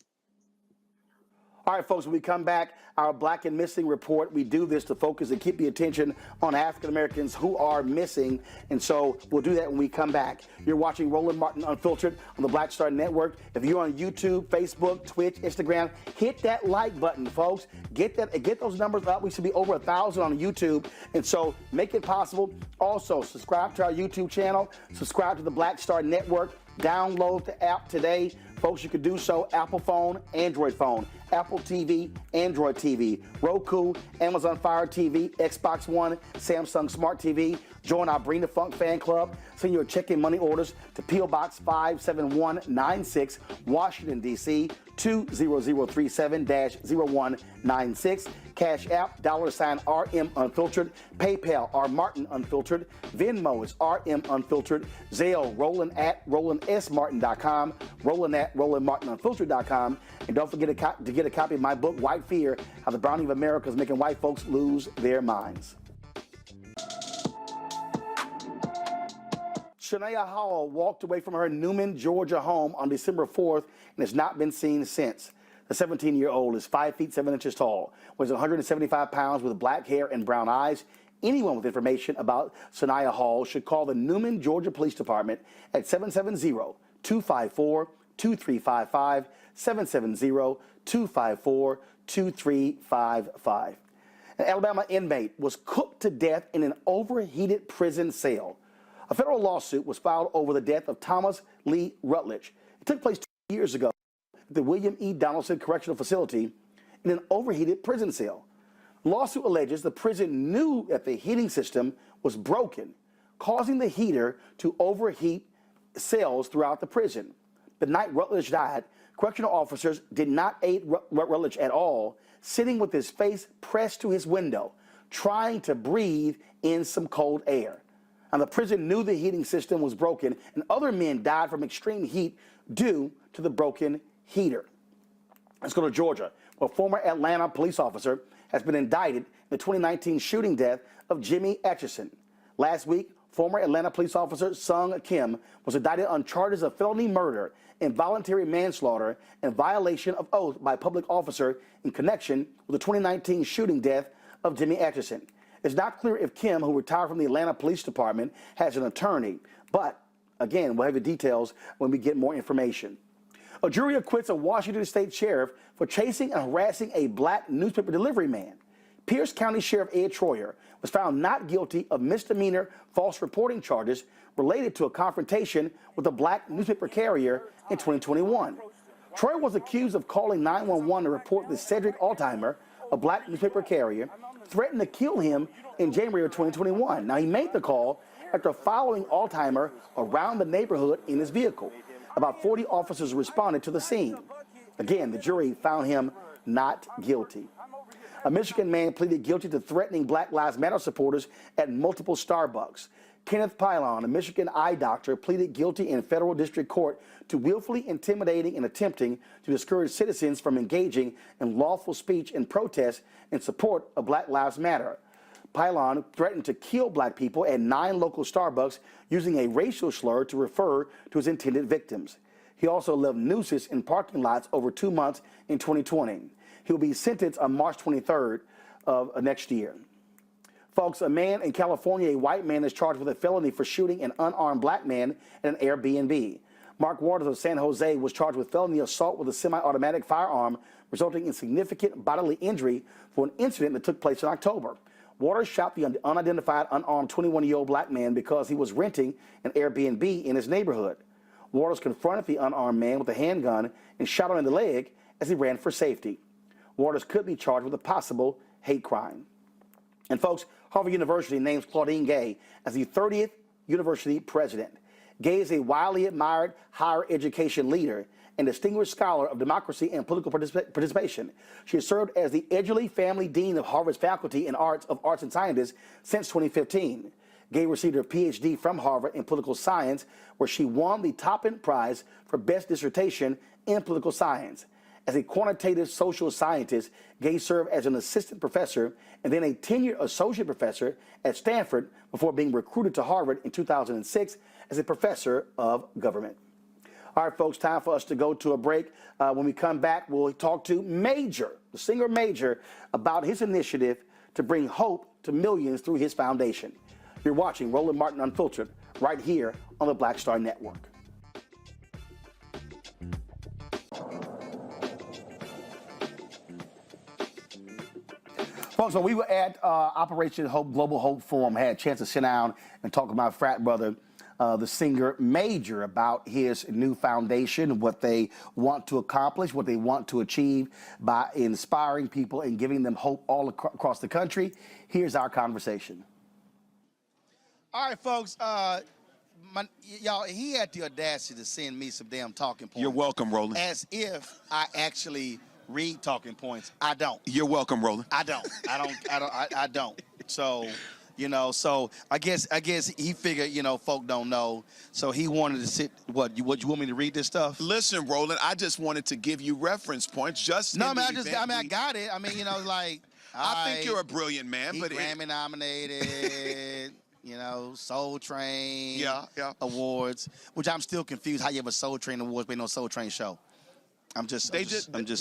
All right, folks, when we come back, our Black and Missing report, we do this to focus and keep the attention on African Americans who are missing. And so we'll do that when we come back. You're watching Roland Martin Unfiltered on the Black Star Network. If you're on YouTube, Facebook, Twitch, Instagram, hit that like button, folks. Get those numbers up. We should be over 1,000 on YouTube. And so make it possible. Also, subscribe to our YouTube channel. Subscribe to the Black Star Network. Download the app today. Folks, you can do so Apple phone, Android phone, Apple TV, Android TV, Roku, Amazon Fire TV, Xbox One, Samsung Smart TV. Join our Bring the Funk fan club. Send your check and money orders to P.O. Box 57196, Washington, D.C. 20037-0196. Cash App, $RM Unfiltered. PayPal, R Martin Unfiltered. Venmo is RM Unfiltered. Zelle, Roland at RolandSMartin.com. Roland at RolandMartinUnfiltered.com. And don't forget to get a copy of my book, White Fear, How the Browning of America is Making White Folks Lose Their Minds. Shania Hall walked away from her Newman, Georgia home on December 4th and has not been seen since. The 17-year-old is 5 feet 7 inches tall, weighs 175 pounds with black hair and brown eyes. Anyone with information about Shania Hall should call the Newman, Georgia Police Department at 770-254-2355, 770-254-2355. An Alabama inmate was cooked to death in an overheated prison cell. A federal lawsuit was filed over the death of Thomas Lee Rutledge. It took place 2 years ago at the William E. Donaldson Correctional Facility in an overheated prison cell. The lawsuit alleges the prison knew that the heating system was broken, causing the heater to overheat cells throughout the prison. The night Rutledge died, correctional officers did not aid Rutledge at all, sitting with his face pressed to his window, trying to breathe in some cold air. And the prison knew the heating system was broken, and other men died from extreme heat due to the broken heater. Let's go to Georgia, where a former Atlanta police officer has been indicted in the 2019 shooting death of Jimmy Atchison. Last week, former Atlanta police officer Sung Kim was indicted on charges of felony murder, involuntary manslaughter, and violation of oath by a public officer in connection with the 2019 shooting death of Jimmy Atchison. It's not clear if Kim, who retired from the Atlanta Police Department, has an attorney, but again, we'll have the details when we get more information. A jury acquits a Washington State sheriff for chasing and harassing a black newspaper delivery man. Pierce County Sheriff Ed Troyer was found not guilty of misdemeanor false reporting charges related to a confrontation with a black newspaper carrier in 2021. Troyer was accused of calling 911 to report that Cedric Alzheimer, a black newspaper carrier, threatened to kill him in January of 2021. Now, he made the call after following Alzheimer around the neighborhood in his vehicle. About 40 officers responded to the scene. Again, the jury found him not guilty. A Michigan man pleaded guilty to threatening Black Lives Matter supporters at multiple Starbucks. Kenneth Pylon, a Michigan eye doctor, pleaded guilty in federal district court to willfully intimidating and attempting to discourage citizens from engaging in lawful speech and protest in support of Black Lives Matter. Pylon threatened to kill black people at 9 local Starbucks using a racial slur to refer to his intended victims. He also left nooses in parking lots over 2 months in 2020. He will be sentenced on March 23rd of next year. Folks, a man in California, a white man, is charged with a felony for shooting an unarmed black man at an Airbnb. Mark Waters of San Jose was charged with felony assault with a semi-automatic firearm, resulting in significant bodily injury for an incident that took place in October. Waters shot the unidentified, unarmed 21-year-old black man because he was renting an Airbnb in his neighborhood. Waters confronted the unarmed man with a handgun and shot him in the leg as he ran for safety. Waters could be charged with a possible hate crime. And folks, Harvard University names Claudine Gay as the 30th university president. Gay is a widely admired higher education leader and distinguished scholar of democracy and political participation. She has served as the Edgerly Family Dean of Harvard's Faculty of Arts and Sciences since 2015. Gay received her PhD from Harvard in political science, where she won the Toppin Prize for Best Dissertation in Political Science. As a quantitative social scientist, Gay served as an assistant professor and then a tenured associate professor at Stanford before being recruited to Harvard in 2006 as a professor of government. All right, folks, time for us to go to a break. When we come back, we'll talk to Major, the singer Major, about his initiative to bring hope to millions through his foundation. You're watching Roland Martin Unfiltered right here on the Black Star Network. Folks, so we were at Operation Hope Global Hope Forum. I had a chance to sit down and talk to my frat brother, the singer Major, about his new foundation, what they want to accomplish, what they want to achieve by inspiring people and giving them hope all across the country. Here's our conversation. All right, folks. Y'all, he had the audacity to send me some damn talking points. You're welcome, Roland. As if I actually read talking points. I don't. You're welcome, Roland. I don't. So, you know, so I guess he figured, you know, folk don't know. So he wanted to sit. What you want me to read this stuff? Listen, Roland, I just wanted to give you reference points. Just no, man. I got it. I mean, you know, like I think you're a brilliant man, but Grammy nominated. You know, Soul Train awards, which I'm still confused how you have a Soul Train awards but no Soul Train show. I'm just saying.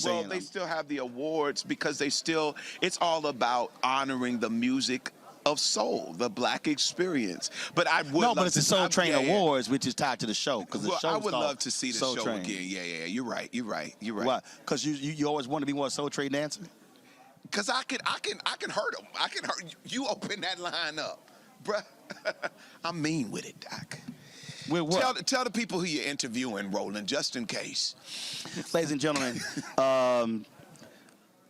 Well, they still have the awards because it's all about honoring the music of soul, the black experience. But I would love but it's the Soul Train Awards, which is tied to the show. I would love to see the Soul show Train. again. Yeah, you're right. Why? Because you always want to be more Soul Train dancer? Because I can hurt them. I can hurt you. Open that line up. Bruh, I'm mean with it, Doc. With what? Tell the people who you're interviewing, Roland, just in case. Ladies and gentlemen,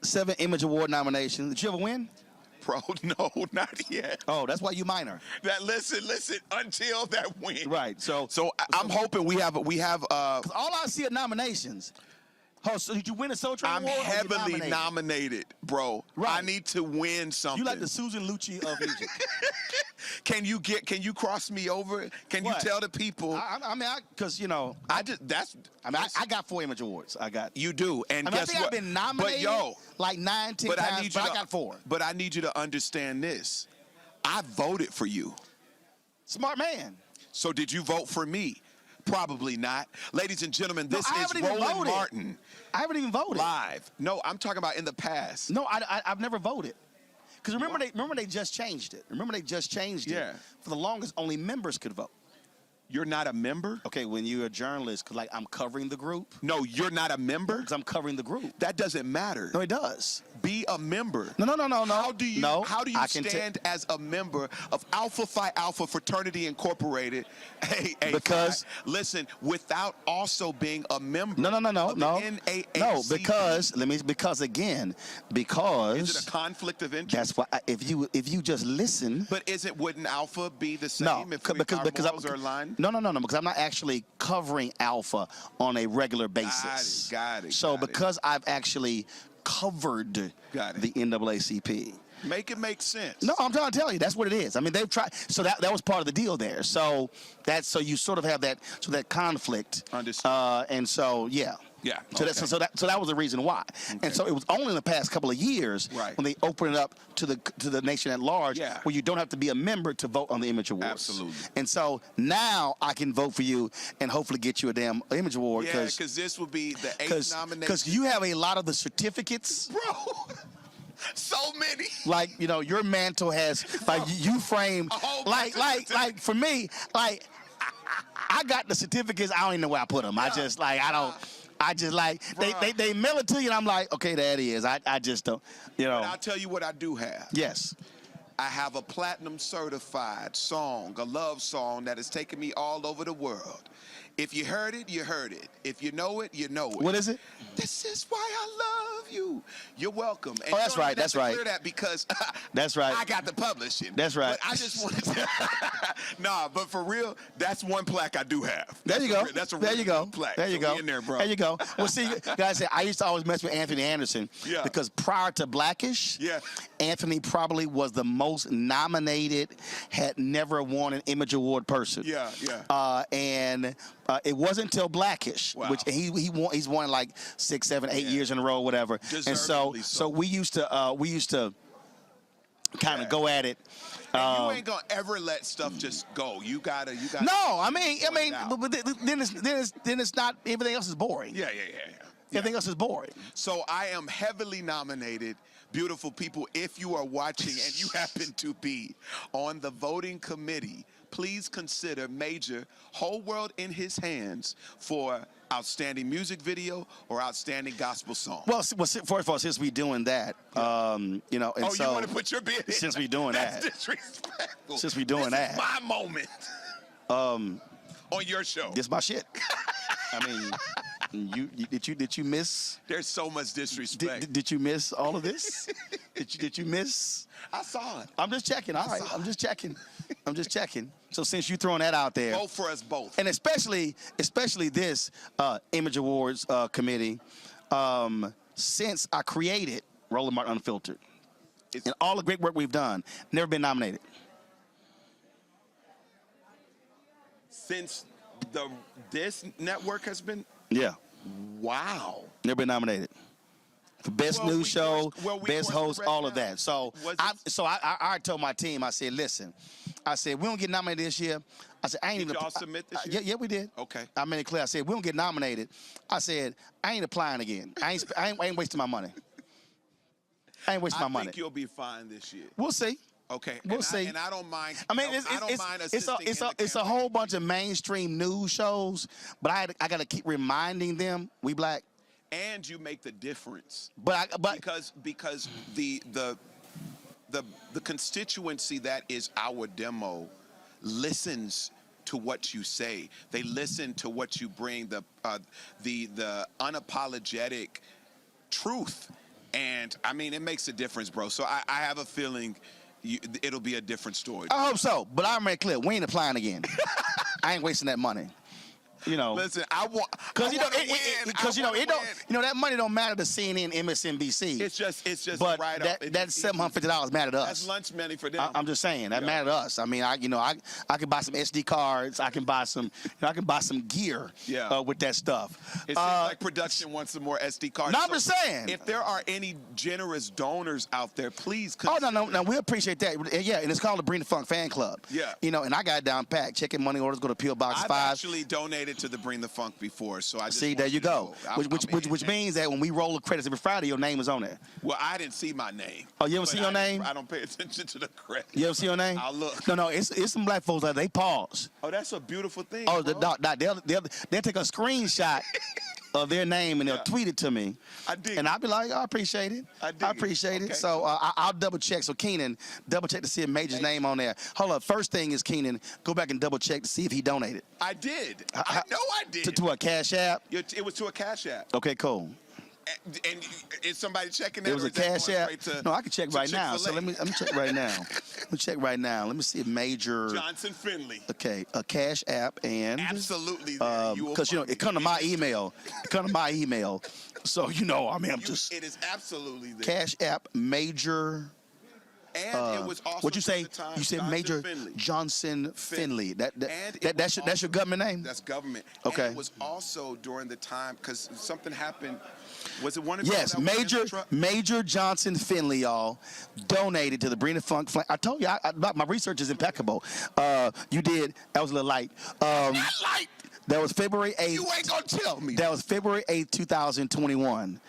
7 Image Award nominations. Did you ever win? Bro, no, not yet. Oh, that's why you minor. Listen, until that win. Right. So I'm hoping we have 'cause all I see are nominations. Oh, so did you win a Soul Train Award? I'm heavily nominated, bro. Right. I need to win something. You like the Susan Lucci of music. Can you cross me over? Can you tell the people? Because you know, I got 4 Image Awards. You do, and guess I think what? I've been nominated like 9, 10 times, but I got 4. But I need you to understand this. I voted for you. Smart man. So did you vote for me? Probably not. Ladies and gentlemen, this is Roland Martin. I haven't even voted. Live. No, I'm talking about in the past. No, I've never voted. Because remember they just changed it. Yeah. For the longest, only members could vote. You're not a member? Okay, when you're a journalist, like I'm covering the group. No, you're not a member? Because I'm covering the group. That doesn't matter. No, it does. Be a member. No. How do you stand as a member of Alpha Phi Alpha Fraternity Incorporated? Hey, because listen, without also being a member. No. Of the NAACP. No, because is it a conflict of interest? That's why if you just listen. But wouldn't Alpha be the same if our morals are aligned? No, because I'm not actually covering Alpha on a regular basis. Got it. So because I've actually covered the NAACP. Make it make sense. No, I'm trying to tell you, that's what it is. I mean, they've tried. So that was part of the deal there. So you sort of have that conflict. Understood. And so yeah. Yeah. So that was the reason why. Okay. And so it was only in the past couple of years when they opened it up to the nation at large, where you don't have to be a member to vote on the Image Awards. Absolutely. And so now I can vote for you and hopefully get you a damn Image Award. Yeah, because this will be the 8th nomination. Because you have a lot of the certificates, bro. So many. Like, you know, your mantle has, like, you frame, like for me, like, I got the certificates. I don't even know where I put them. I just like they mail it to you, and I'm like, okay, there it is. I just don't, you know. But I'll tell you what I do have. Yes. I have a platinum certified song, a love song that has taken me all over the world. If you heard it, you heard it. If you know it, you know it. What is it? This is why I love you. You're welcome. And that's right. That's right. Clear that because that's right. I got the publishing. That's right. But I just wanted to. Nah, but for real, that's one plaque I do have. There you go. That's a there you go. plaque. There you go. In there, bro. There you go. Well, see, guys, I used to always mess with Anthony Anderson because prior to Blackish, Anthony probably was the most nominated, had never won an Image Award person. Yeah, yeah. And it wasn't until Blackish, which he's won like 6, 7, 8 years in a row, whatever. And so we used to kind of go at it. And you ain't gonna ever let stuff just go. You gotta. No, I mean, but then it's not. Everything else is boring. Yeah. Everything else is boring. So I am heavily nominated. Beautiful people, if you are watching and you happen to be on the voting committee, please consider Major Whole World in His Hands for outstanding music video or outstanding gospel song. Well, first of all, since we're doing that, you know, and you want to put your bid in? Since we're doing That's disrespectful. Since we're doing that. This is my moment. On your show. This is my shit. I mean, did you miss? There's so much disrespect. Did you miss all of this? Did you miss? I saw it. I'm just checking. All right, I'm just checking. So since you throwing that out there, vote for us both, and especially this Image Awards committee, since I created Roland Martin Unfiltered, and all the great work we've done, never been nominated. Since this network has been. Yeah. Wow. Never been nominated. For best news show, best host, all of that. So I told my team, I said, listen, I said, we don't get nominated this year. I said, I ain't even. Did y'all submit this year? Yeah, we did. Okay. I made it clear. I said, we don't get nominated. I said, I ain't applying again. I ain't wasting my money. I ain't wasting my money. I think you'll be fine this year. We'll see. Okay. We'll see. And I don't mind. I mean, it's a whole bunch of mainstream news shows, but I got to keep reminding them we black. And you make the difference. But because the constituency that is our demo listens to what you say. They listen to what you bring, the unapologetic truth. And I mean, it makes a difference, bro. So I have a feeling it'll be a different story. I hope so, but I'm very clear. We ain't applying again. I ain't wasting that money. You know, listen, I want because that money don't matter to CNN, MSNBC. It's just but right that $750 matter to us. That's lunch money for them. I'm just saying that matter to us. I mean, I can buy some SD cards. I can buy some gear. With that stuff. It seems like production wants some more SD cards. No, I'm just saying. If there are any generous donors out there, please. No, we appreciate that. Yeah, and it's called the Bring the Funk Fan Club. Yeah. You know, and I got it down packed. Checking money orders, go to P.O. Box 5. I've actually donated to the Bring the Funk before, so I just see. There you go. Which means that when we roll the credits every Friday, your name is on there. Well, I didn't see my name. Oh, you don't see your name? I don't pay attention to the credits. You don't see your name? I'll look. No, it's some black folks that they pause. Oh, that's a beautiful thing. Oh, they'll take a screenshot of their name and they'll tweet it to me. I dig. And I'll be like, I appreciate it. I appreciate it. So I'll double check. So Keenan, double check to see if Major's name on there. Hold up. First thing is Keenan, go back and double check to see if he donated. I did. I know I did. To a Cash App? It was to a Cash App. Okay, cool. And is somebody checking that? It was or a is that Cash going App. straight to- No, I can check to right now. So Chick-fil-A? let me check right now. Let me check right now. Let me see a Major. Johnson Finley. Okay, a Cash App and Absolutely. because it come to my email. It come to my email. So I mean, I'm just. It is absolutely there. Cash App Major. And it was also. What'd you say? for the time, You said Johnson Major Finley. Johnson Finley. And That's your government name? That's government. Okay. And it was also during the time because something happened. Was it one of you? Yes, that was in the truck? Major Johnson Finley, y'all, donated to the Brina Funk. I told you, my research is impeccable. You did. That was a little light. Light. That was February 8th. You ain't gonna tell me. That was February 8th, 2021.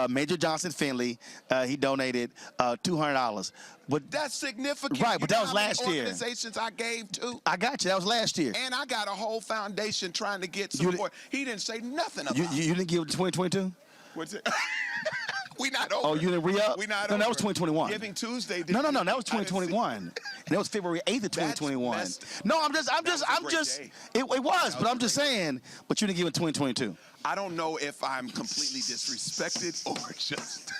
Major Johnson Finley, he donated $200. But That's significant. Right, but You that know was how many last year. Organizations I gave to. I got you. That was last year. And I got a whole foundation trying to get support. He didn't say nothing about it. You didn't give it to 2022? What's it? We not over. Oh, you didn't re-up? We not No, over. that was 2021. Giving Tuesday. No, that was I didn't see- 2021. And that was February 8th of 2021. That's- No, I'm was a great just. day. It was, but I'm just saying. But you didn't give it 2022. I don't know if I'm completely disrespected or just.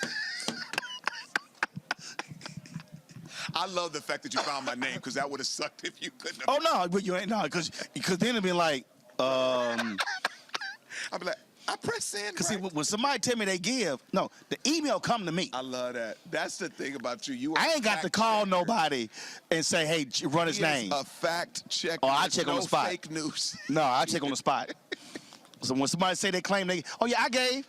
I love the fact that you found my name because that would have sucked if you couldn't have. Oh no, but you ain't because then it'd be like. I'd be like, I press send. Because Right? see, when somebody tell me they give, no, the email come to me. I love that. That's the thing about you. You. Are I ain't got to fact call checker. nobody and say, hey, run his He is name. a fact checker. Oh, I There's check on no the spot. Fake news. No, I check on the spot. So when somebody say they claim oh yeah, I gave.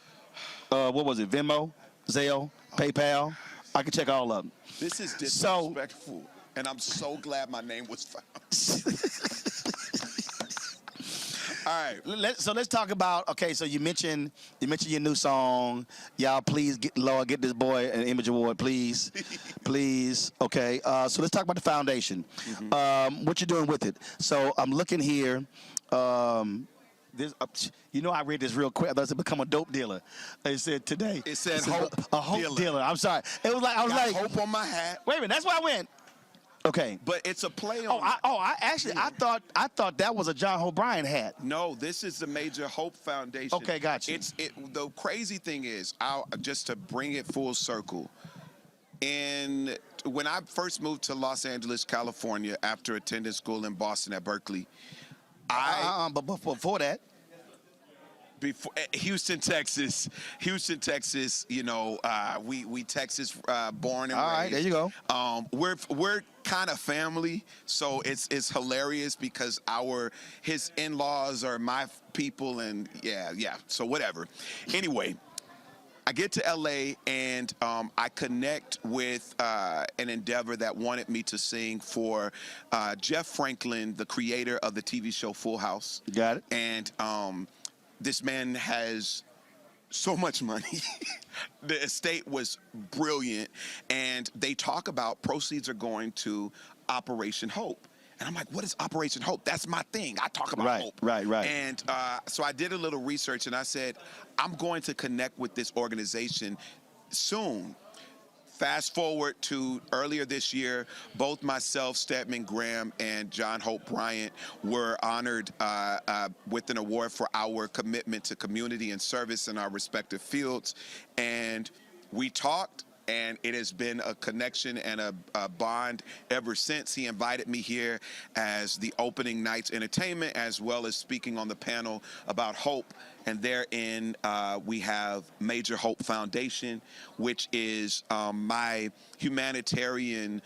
What was it? Venmo, Zelle, PayPal. I can check all of them. This is disrespectful, and I'm so glad my name was found. All right. So let's talk about. Okay, so you mentioned your new song. Y'all, please get this boy an Image Award, please, please. Okay. So let's talk about the foundation. Mm-hmm. What you're doing with it. So I'm looking here. There's I read this real quick. I thought it become a dope dealer. It said today. It said hope a hope dealer. I'm sorry. It was like I was Got like hope on my hat. Wait a minute. That's where I went. Okay. But it's a play on. I thought that was a John O'Brien hat. No, this is the Major Hope Foundation. Okay, got you. The crazy thing is, just to bring it full circle. And when I first moved to Los Angeles, California, after attending school in Boston at Berkeley, but before that. Houston, Texas. We Texas born and raised. All right, there you go. We're kind of family, so it's hilarious because his in-laws are my people, and yeah. So whatever. Anyway, I get to LA and I connect with an endeavor that wanted me to sing for Jeff Franklin, the creator of the TV show Full House. Got it. And this man has so much money. The estate was brilliant. And they talk about proceeds are going to Operation Hope. And I'm like, what is Operation Hope? That's my thing. I talk about hope. Right. And so I did a little research and I said, I'm going to connect with this organization soon. Fast forward to earlier this year, both myself, Stedman Graham, and John Hope Bryant were honored with an award for our commitment to community and service in our respective fields. And we talked, and it has been a connection and a bond ever since. He invited me here as the opening night's entertainment, as well as speaking on the panel about hope. And therein, we have Major Hope Foundation, which is my humanitarian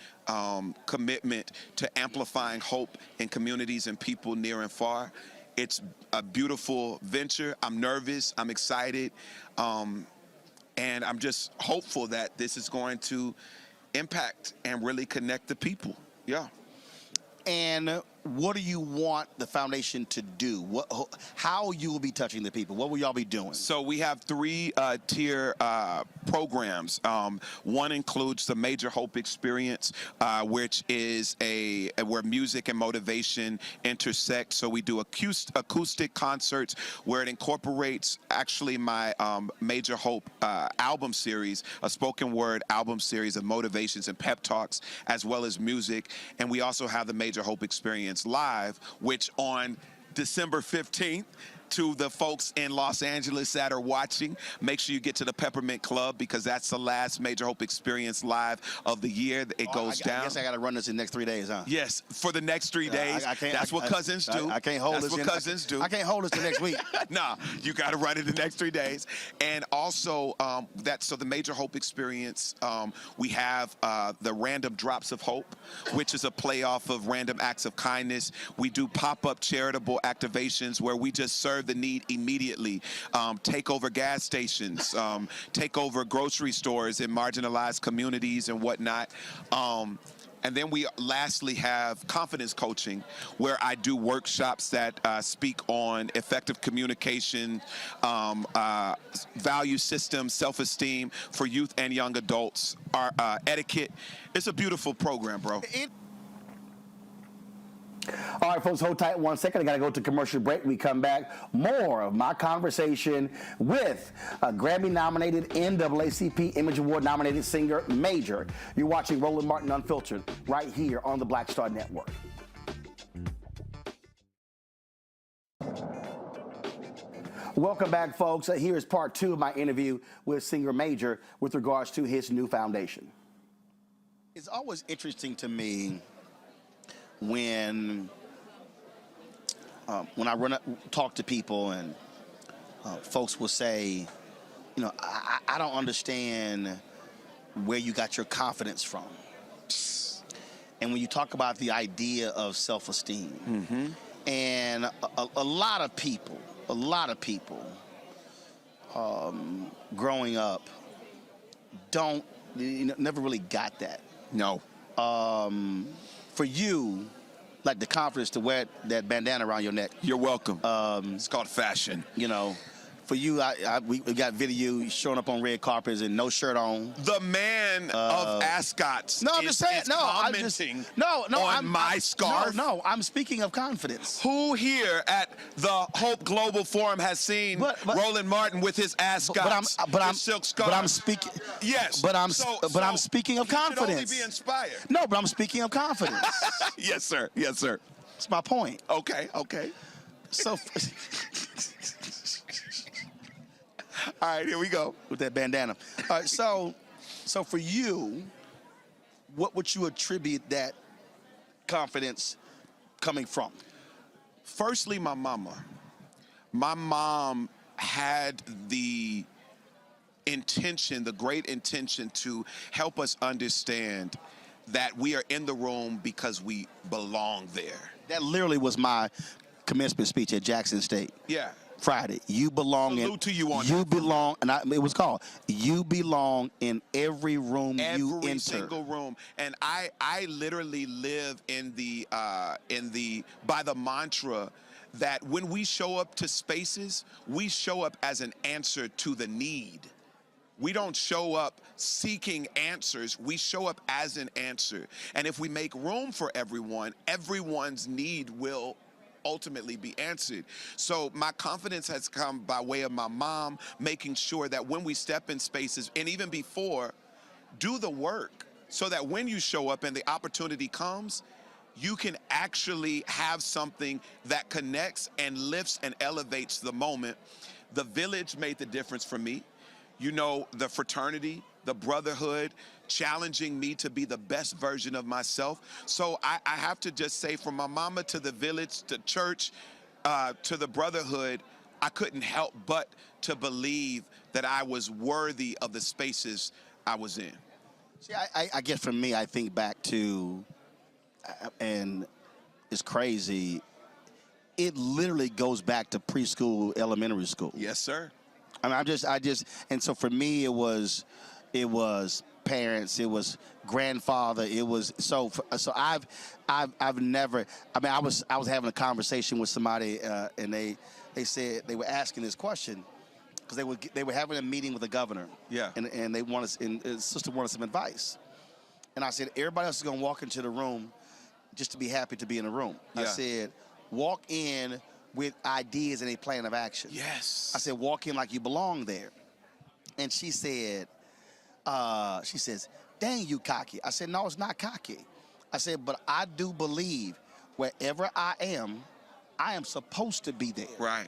commitment to amplifying hope in communities and people near and far. It's a beautiful venture. I'm nervous. I'm excited. And I'm just hopeful that this is going to impact and really connect the people. Yeah. And what do you want the foundation to do? How you will be touching the people? What will y'all be doing? So we have three tier programs. One includes the Major Hope Experience, which is where music and motivation intersect. So we do acoustic concerts where it incorporates actually my Major Hope album series, a spoken word album series of motivations and pep talks, as well as music. And we also have the Major Hope Experience Live, which on December 15th to the folks in Los Angeles that are watching, make sure you get to the Peppermint Club because that's the last Major Hope Experience Live of the year. It goes down. I guess I got to run this in the next 3 days, huh? Yes, for the next 3 days. That's what cousins do. I can't hold this. That's what cousins do. I can't hold this the next week. Nah, you got to run it the next 3 days. And also, so the Major Hope Experience, we have the Random Drops of Hope, which is a playoff of Random Acts of Kindness. We do pop-up charitable activations where we just serve the need immediately. Take over gas stations, take over grocery stores in marginalized communities and whatnot. And then we lastly have confidence coaching, where I do workshops that speak on effective communication, value systems, self-esteem for youth and young adults, our etiquette. It's a beautiful program, bro. All right, folks, hold tight 1 second. I got to go to commercial break. We come back. More of my conversation with a Grammy-nominated NAACP Image Award-nominated singer, Major. You're watching Roland Martin Unfiltered right here on the Black Star Network. Welcome back, folks. Here is part 2 of my interview with singer Major with regards to his new foundation. It's always interesting to me when I talk to people and folks will say, you know, I don't understand where you got your confidence from. And when you talk about the idea of self-esteem, and a lot of people growing up never really got that. No. For you, like the confidence to wear that bandana around your neck. You're welcome. It's called fashion. You know, for you, we got video showing up on red carpets and no shirt on. The man of ascots. No, I'm just saying. On my scarf. No, I'm speaking of confidence. Who here at the Hope Global Forum has seen Roland Martin with his ascots, his silk scarf? But I'm speaking. Yes. But I'm speaking of confidence. You should only be inspired. No, but I'm speaking of confidence. Yes, sir. Yes, sir. That's my point. Okay. Okay. So. All right, here we go. With that bandana. All right, so for you, what would you attribute that confidence coming from? Firstly, my mama. My mom had the intention, the great intention to help us understand that we are in the room because we belong there. That literally was my commencement speech at Jackson State. Yeah. Friday. You belong Salute to you on you that. belong, and it was called, you belong in every room you enter. Every single room. And I literally live by the mantra that when we show up to spaces, we show up as an answer to the need. We don't show up seeking answers. We show up as an answer. And if we make room for everyone, everyone's need will ultimately be answered. So my confidence has come by way of my mom, making sure that when we step in spaces, and even before, do the work so that when you show up and the opportunity comes, you can actually have something that connects and lifts and elevates the moment. The village made the difference for me. You know, the fraternity, the brotherhood, challenging me to be the best version of myself. So I have to just say, from my mama to the village, to church, to the brotherhood, I couldn't help but to believe that I was worthy of the spaces I was in. See, I guess for me, I think back to, and it's crazy, it literally goes back to preschool, elementary school. Yes, sir. I mean, and so for me, it was parents, it was grandfather, it was so I've never. I mean, I was having a conversation with somebody, and they said they were asking this question because they were having a meeting with the governor. Yeah. And they wanted, and his sister wanted some advice, and I said everybody else is gonna walk into the room just to be happy to be in the room. Yeah. I said walk in with ideas and a plan of action. Yes. I said, walk in like you belong there. And she said, she says, dang, you cocky. I said, no, it's not cocky. I said, but I do believe wherever I am supposed to be there. Right.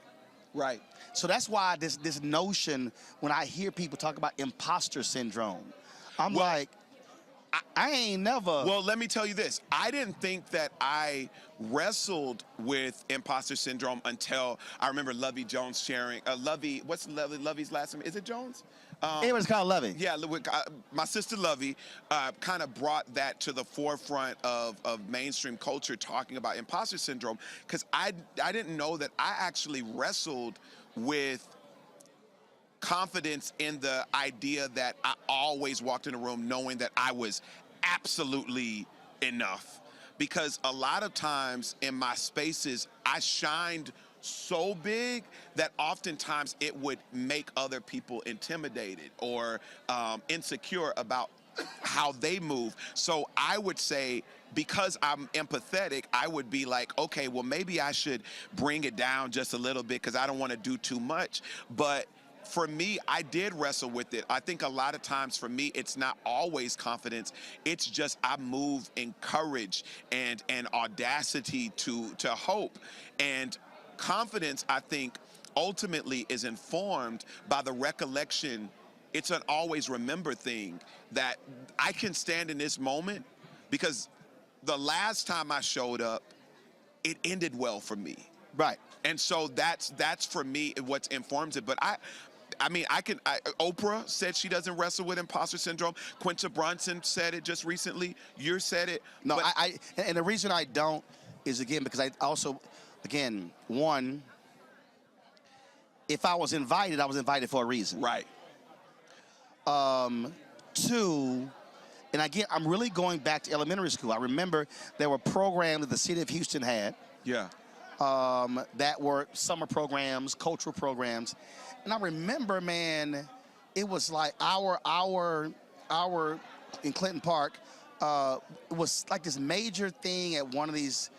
Right. So that's why this notion, when I hear people talk about imposter syndrome, I'm like, I ain't never. Well, let me tell you this. I didn't think that I wrestled with imposter syndrome until I remember Lovey Jones sharing. Lovey, what's Lovey's last name? Is it Jones? It called Lovey. Yeah, my sister Lovey kind of brought that to the forefront of mainstream culture, talking about imposter syndrome, because I didn't know that I actually wrestled with confidence in the idea that I always walked in a room knowing that I was absolutely enough. Because a lot of times in my spaces, I shined so big that oftentimes it would make other people intimidated or insecure about how they move. So I would say, because I'm empathetic, I would be like, okay, well, maybe I should bring it down just a little bit because I don't want to do too much. But for me, I did wrestle with it. I think a lot of times for me, it's not always confidence. It's just I move in courage and audacity to hope. And confidence, I think, ultimately is informed by the recollection. It's an always remember thing that I can stand in this moment because the last time I showed up, it ended well for me. Right. And so that's for me what informs it. But Oprah said she doesn't wrestle with imposter syndrome. Quinta Brunson said it just recently. You said it. No, and the reason I don't is, again, because I also, again, one, if I was invited for a reason. Right. Two, and again, I'm really going back to elementary school. I remember there were programs that the city of Houston had. Yeah. That were summer programs, cultural programs. And I remember, man, it was like our in Clinton Park was like this major thing at one of these,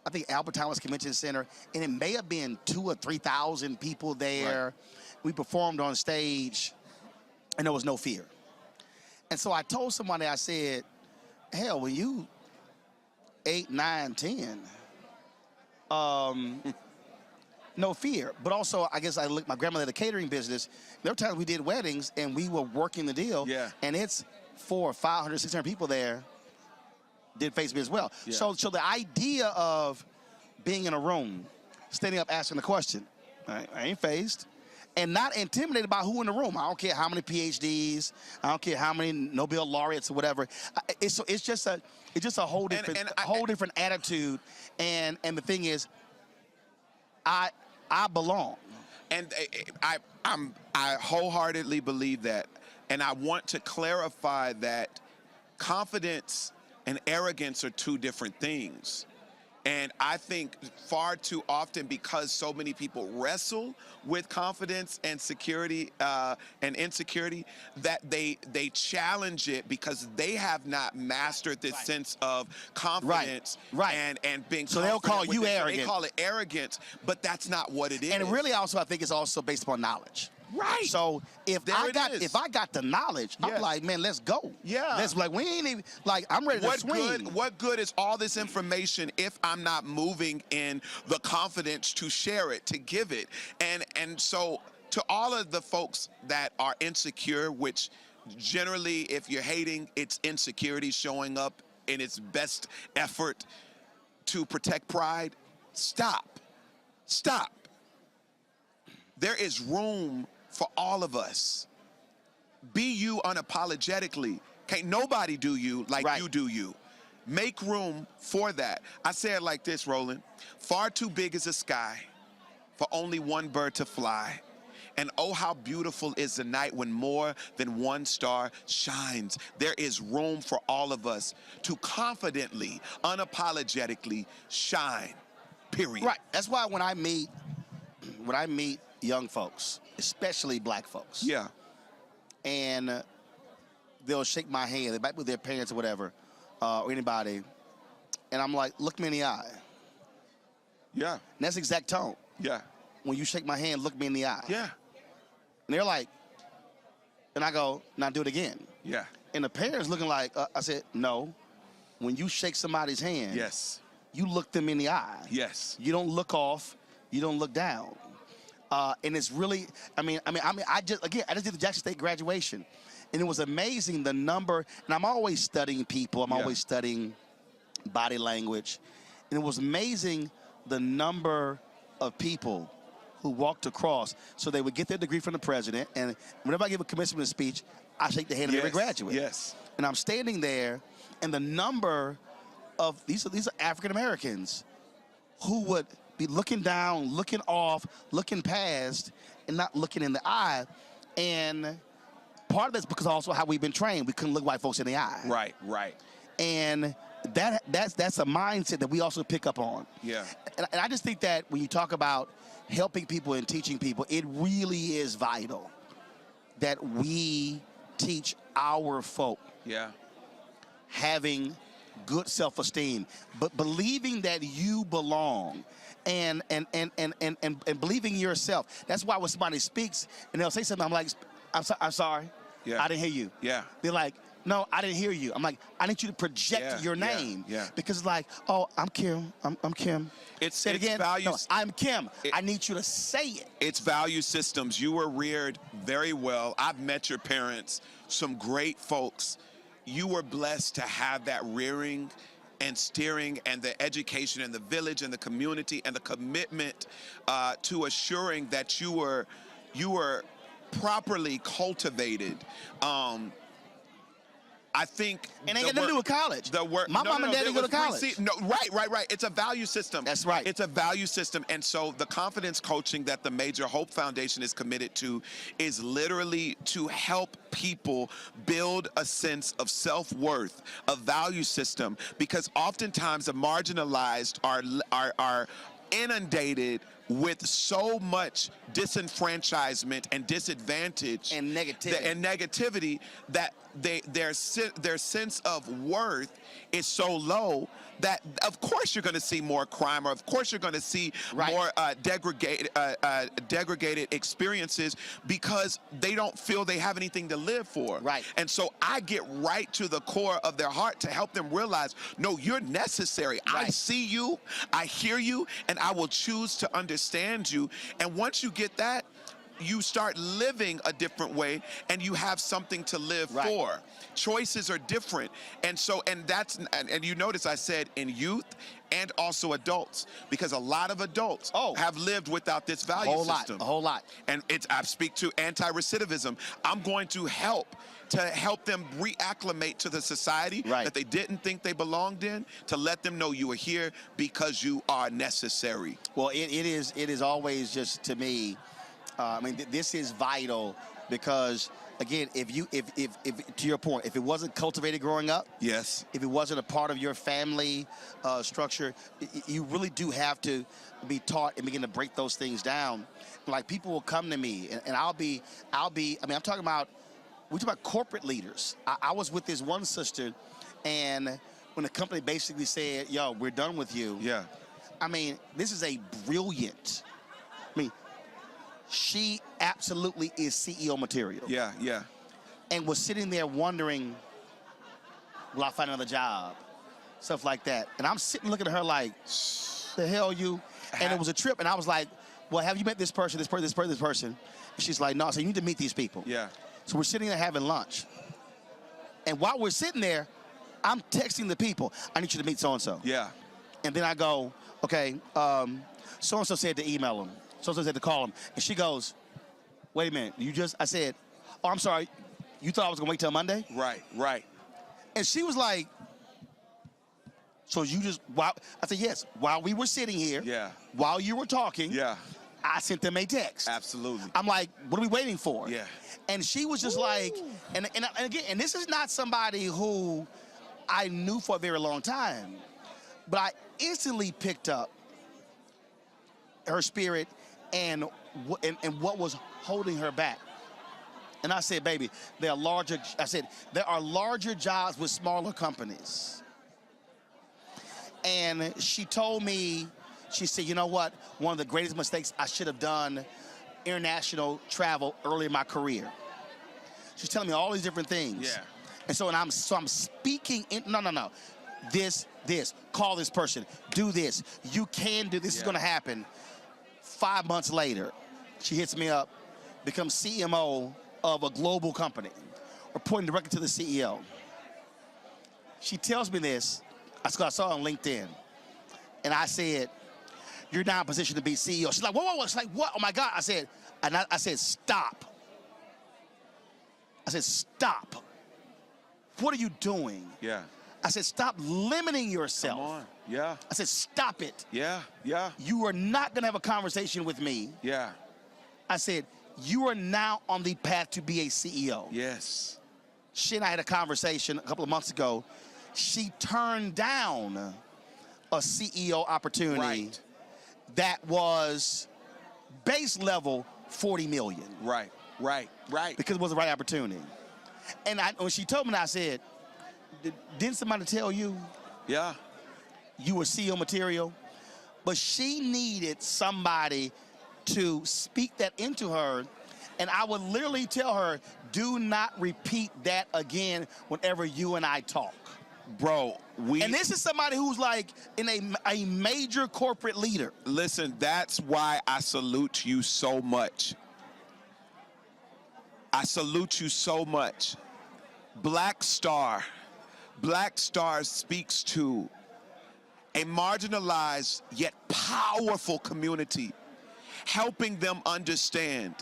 I think Albert Thomas Convention Center, and it may have been 2,000 or 3,000 people there. Right. We performed on stage, and there was no fear. And so I told somebody, I said, hell, when you 8, 9, 10, no fear. But also, I guess my grandmother had a catering business. There were times we did weddings and we were working the deal. Yeah. And it's 400, 500, 600 people there did face me as well. Yeah. So the idea of being in a room, standing up, asking the question, I ain't phased. And not intimidated by who in the room. I don't care how many PhDs. I don't care how many Nobel laureates or whatever. It's just a whole different different attitude. And the thing is, I belong. And I wholeheartedly believe that. And I want to clarify that confidence and arrogance are two different things. And I think far too often, because so many people wrestle with confidence and security and insecurity, that they challenge it because they have not mastered this sense of confidence and being so they'll call you arrogant. They call it arrogance, but that's not what it is. And it really also, I think, is also based upon knowledge. Right. So if I got the knowledge, I'm like, man, let's go. Yeah. Let's we ain't even I'm ready to swing. What good is all this information if I'm not moving in the confidence to share it, to give it? And so to all of the folks that are insecure, which generally, if you're hating, it's insecurity showing up in its best effort to protect pride, stop. Stop. There is room for all of us. Be you unapologetically. Can't nobody do you like you do you. Make room for that. I say it like this, Roland. Far too big is the sky for only one bird to fly. And oh, how beautiful is the night when more than one star shines. There is room for all of us to confidently, unapologetically shine, period. Right. That's why when I meet young folks, especially black folks. Yeah. And they'll shake my hand, they might be with their parents or whatever, or anybody. And I'm like, look me in the eye. Yeah. And that's the exact tone. Yeah. When you shake my hand, look me in the eye. Yeah. And they're like, and I go, now do it again. Yeah. And the parents looking like, I said, no. When you shake somebody's hand, yes, you look them in the eye. Yes. You don't look off. You don't look down. And it's really, I just did the Jackson State graduation, and it was amazing the number. And I'm always studying people. I'm always studying body language, and it was amazing the number of people who walked across. So they would get their degree from the president, and whenever I give a commencement speech, I shake the hand of every graduate. Yes. And I'm standing there, and the number of these are African Americans who would be looking down, looking off, looking past, and not looking in the eye. And part of that's because also how we've been trained. We couldn't look white folks in the eye. Right, right. And that's a mindset that we also pick up on. Yeah. And I just think that when you talk about helping people and teaching people, it really is vital that we teach our folk having good self-esteem, but believing that you belong, and believing in yourself. That's why when somebody speaks and they'll say something, I'm like, I'm sorry, I didn't hear you. Yeah. They're like, no, I didn't hear you. I'm like, I need you to project your name. Because it's like, oh, I'm Kim. I'm Kim. Say it again. Values. No, I'm Kim. I need you to say it. It's value systems. You were reared very well. I've met your parents, some great folks. You were blessed to have that rearing and steering and the education and the village and the community and the commitment to assuring that you were properly cultivated. I think and ain't got nothing to do with college. My mom and dad didn't go to college. Right. It's a value system. That's right. It's a value system. And so the confidence coaching that the Major Hope Foundation is committed to is literally to help people build a sense of self-worth, a value system, because oftentimes the marginalized are inundated with so much disenfranchisement and disadvantage and negativity that their sense of worth is so low that of course you're going to see more crime, or of course you're going to see more degraded experiences, because they don't feel they have anything to live for. Right. And so I get right to the core of their heart to help them realize, no, you're necessary. I see you, I hear you, and I will choose to understand you. And once you get that, you start living a different way, and you have something to live for. Choices are different. And so, and you notice I said in youth and also adults, because a lot of adults have lived without this value system. A whole lot. And I speak to anti-recidivism. I'm going to help them reacclimate to the society that they didn't think they belonged in, to let them know you are here because you are necessary. Well, it is always just, to me, this is vital, because again, if to your point, if it wasn't cultivated growing up, if it wasn't a part of your family structure, you really do have to be taught and begin to break those things down. Like, people will come to me, and I'm talking about, we're talking about corporate leaders. I was with this one sister, and when the company basically said, yo, we're done with you. This is a brilliant, she absolutely is CEO material. And was sitting there wondering, will I find another job? Stuff like that. And I'm sitting looking at her like, the hell you? And it was a trip, and I was like, well, have you met this person, this person? And she's like, no. So you need to meet these people. So we're sitting there having lunch. And while we're sitting there, I'm texting the people, I need you to meet so-and-so. And then I go, okay, so-and-so said to email him. So-and-so said to call him. And she goes, wait a minute, I said, oh, I'm sorry, you thought I was gonna wait till Monday? Right. And she was like, so you just, I said, yes, while we were sitting here, while you were talking, I sent them a text. Absolutely. I'm like, what are we waiting for? And she was just like, and again, and this is not somebody who I knew for a very long time, but I instantly picked up her spirit and what was holding her back. And I said, baby, there are larger jobs with smaller companies. And she told me, she said, you know what? One of the greatest mistakes I should have done, international travel early in my career. She's telling me all these different things. And so, I'm speaking in, no. This, call this person, do this. You can do this, is gonna happen. 5 months later, She hits me up, becomes CMO of a global company, reporting directly to the CEO. She tells me this. I saw her on LinkedIn, and I said, "You're now in position to be CEO." She's like, "Whoa!" She's like, "What? Oh my God!" I said, "Stop." I said, "Stop. What are you doing?" Yeah. I said, "Stop limiting yourself." Come on. Yeah. I said, "Stop it. Yeah. Yeah. You are not gonna have a conversation with me." Yeah. I said, "You are now on the path to be a CEO." Yes. She and I had a conversation a couple of months ago. She turned down a CEO opportunity that was base level 40 million. Right. Because it was the right opportunity. And when she told me that, I said, "Didn't somebody tell you Yeah. you were CEO material?" But she needed somebody to speak that into her. And I would literally tell her, "Do not repeat that again whenever you and I talk." Bro, and this is somebody who's like in a major corporate leader. Listen, that's why I salute you so much. I salute you so much. Black Star speaks to a marginalized yet powerful community, helping them understand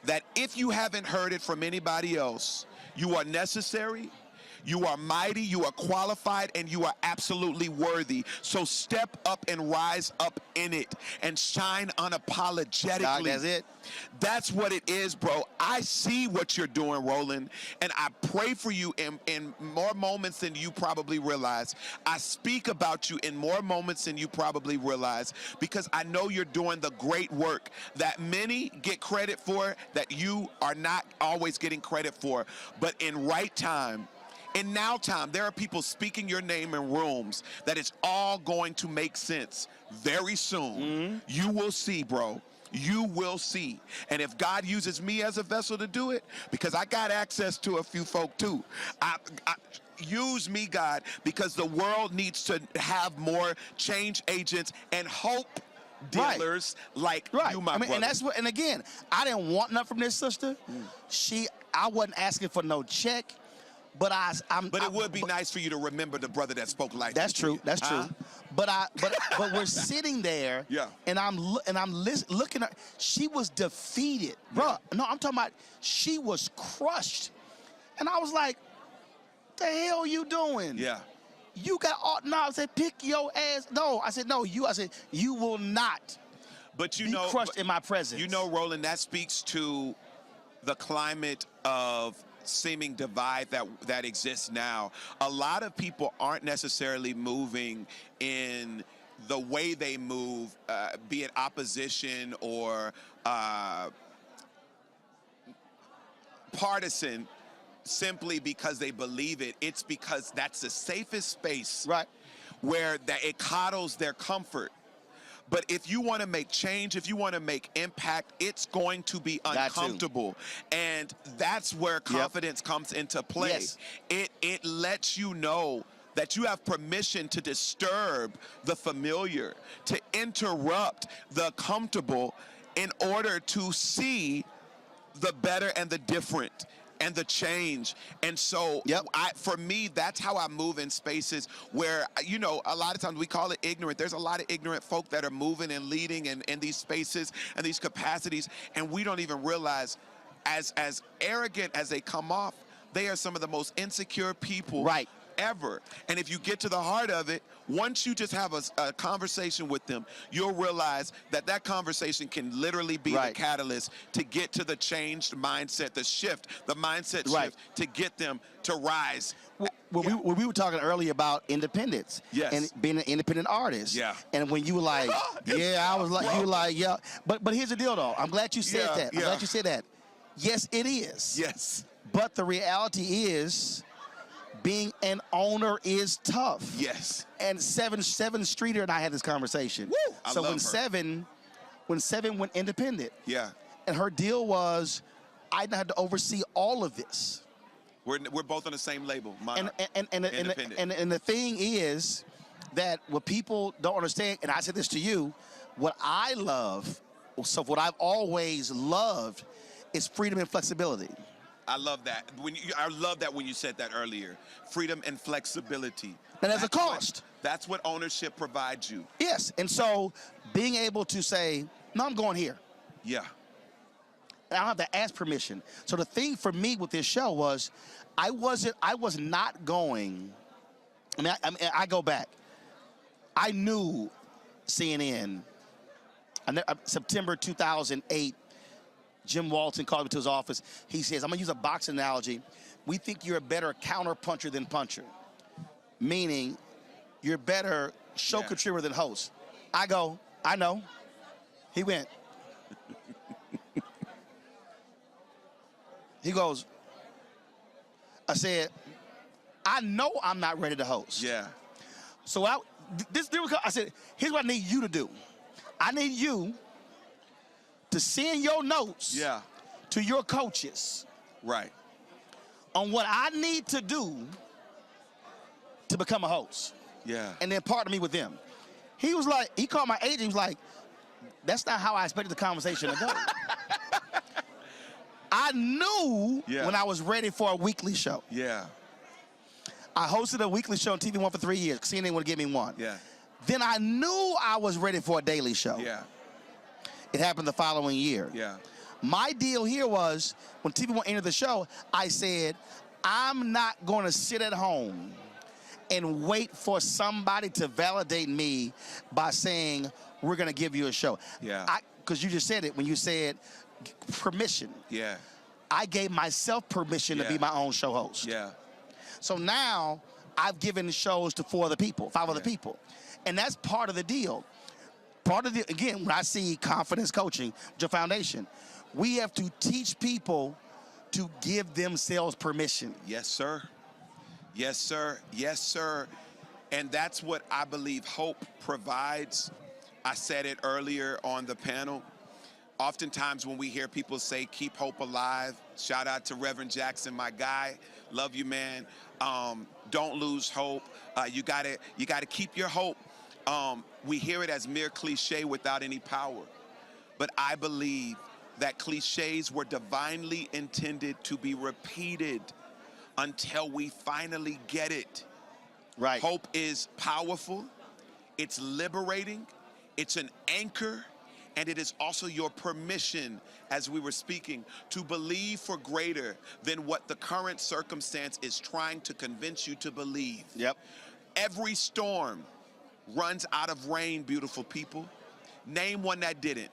that if you haven't heard it from anybody else, you are necessary, you are mighty, you are qualified, and you are absolutely worthy. So step up and rise up in it and shine unapologetically. Dog, that's it. That's what it is, bro. I see what you're doing, Roland, and I pray for you in more moments than you probably realize. I speak about you in more moments than you probably realize, because I know you're doing the great work that many get credit for, that you are not always getting credit for. But in right time, in now time, there are people speaking your name in rooms that it's all going to make sense very soon. You will see, bro. You will see. And if God uses me as a vessel to do it, because I got access to a few folk too, use me, God, because the world needs to have more change agents and hope dealers like you, my brother. And that's what. And again, I didn't want nothing from this sister. I wasn't asking for no check. But it would be nice for you to remember the brother that spoke like that's true. That's true. But we're sitting there, and I'm looking at. She was defeated, bro. No, I'm talking about she was crushed, and I was like, "The hell you doing? Yeah, you got all." No, I said, "Pick your ass." No, I said, "No, you." I said, "You will not." But you be know, crushed in my presence. You know, Roland, that speaks to the climate of seeming divide that exists now. A lot of people aren't necessarily moving in the way they move, be it opposition or partisan, simply because they believe it. It's because that's the safest space, where it coddles their comfort. But if you want to make change, if you want to make impact, it's going to be uncomfortable. And that's where confidence comes into play. Yes. It lets you know that you have permission to disturb the familiar, to interrupt the comfortable in order to see the better and the different and the change. And so for me, that's how I move in spaces where, you know, a lot of times we call it ignorant. There's a lot of ignorant folk that are moving and leading in these spaces and these capacities, and we don't even realize, as arrogant as they come off, they are some of the most insecure people ever. And if you get to the heart of it, once you just have a conversation with them, you'll realize that conversation can literally be the catalyst to get to the changed mindset, the mindset shift to get them to rise. We were talking earlier about independence and being an independent artist. And when you were like, I was like, you were like, But here's the deal, though. I'm glad you said that. I'm glad you said that. Yes, it is. Yes. But the reality is, being an owner is tough. Yes. And Seven Streeter and I had this conversation. Woo! So when Seven went independent, and her deal was, I had to oversee all of this. We're both on the same label. And the thing is that what people don't understand, and I said this to you, what I love So what I've always loved is freedom and flexibility. I love that. I love that when you said that earlier. Freedom and flexibility. And there's a cost. That's what ownership provides you. Yes, and so being able to say, no, I'm going here. Yeah. And I don't have to ask permission. So the thing for me with this show was, I was not going. I go back. I knew CNN. September 2008, Jim Walton called me to his office. He says, I'm gonna use a boxing analogy. We think you're a better counter puncher than puncher. Meaning, you're better show contributor than host. I go, I know. He went. He goes, I said, I know I'm not ready to host. Yeah. So I said, here's what I need you to do. I need you to send your notes to your coaches. Right. On what I need to do to become a host. Yeah. And then partner me with them. He was like, he called my agent, he was like, that's not how I expected the conversation to go. I knew when I was ready for a weekly show. Yeah. I hosted a weekly show on TV One for 3 years. CNN would give me one. Yeah. Then I knew I was ready for a daily show. Yeah. It happened the following year. Yeah. My deal here was, when TV One entered the show, I said, I'm not going to sit at home and wait for somebody to validate me by saying, we're going to give you a show. Yeah. Because you just said it when you said permission. Yeah. I gave myself permission to be my own show host. Yeah. So now I've given shows to 5 other people. And that's part of the deal. Again, when I see confidence coaching, your foundation, we have to teach people to give themselves permission. Yes, sir. Yes, sir. Yes, sir. And that's what I believe hope provides. I said it earlier on the panel. Oftentimes when we hear people say, keep hope alive, shout out to Reverend Jackson, my guy. Love you, man. Don't lose hope. You gotta keep your hope. We hear it as mere cliche without any power. But I believe that cliches were divinely intended to be repeated until we finally get it. Right. Hope is powerful. It's liberating. It's an anchor. And it is also your permission, as we were speaking, to believe for greater than what the current circumstance is trying to convince you to believe. Yep. Every storm runs out of rain, beautiful people. Name one that didn't.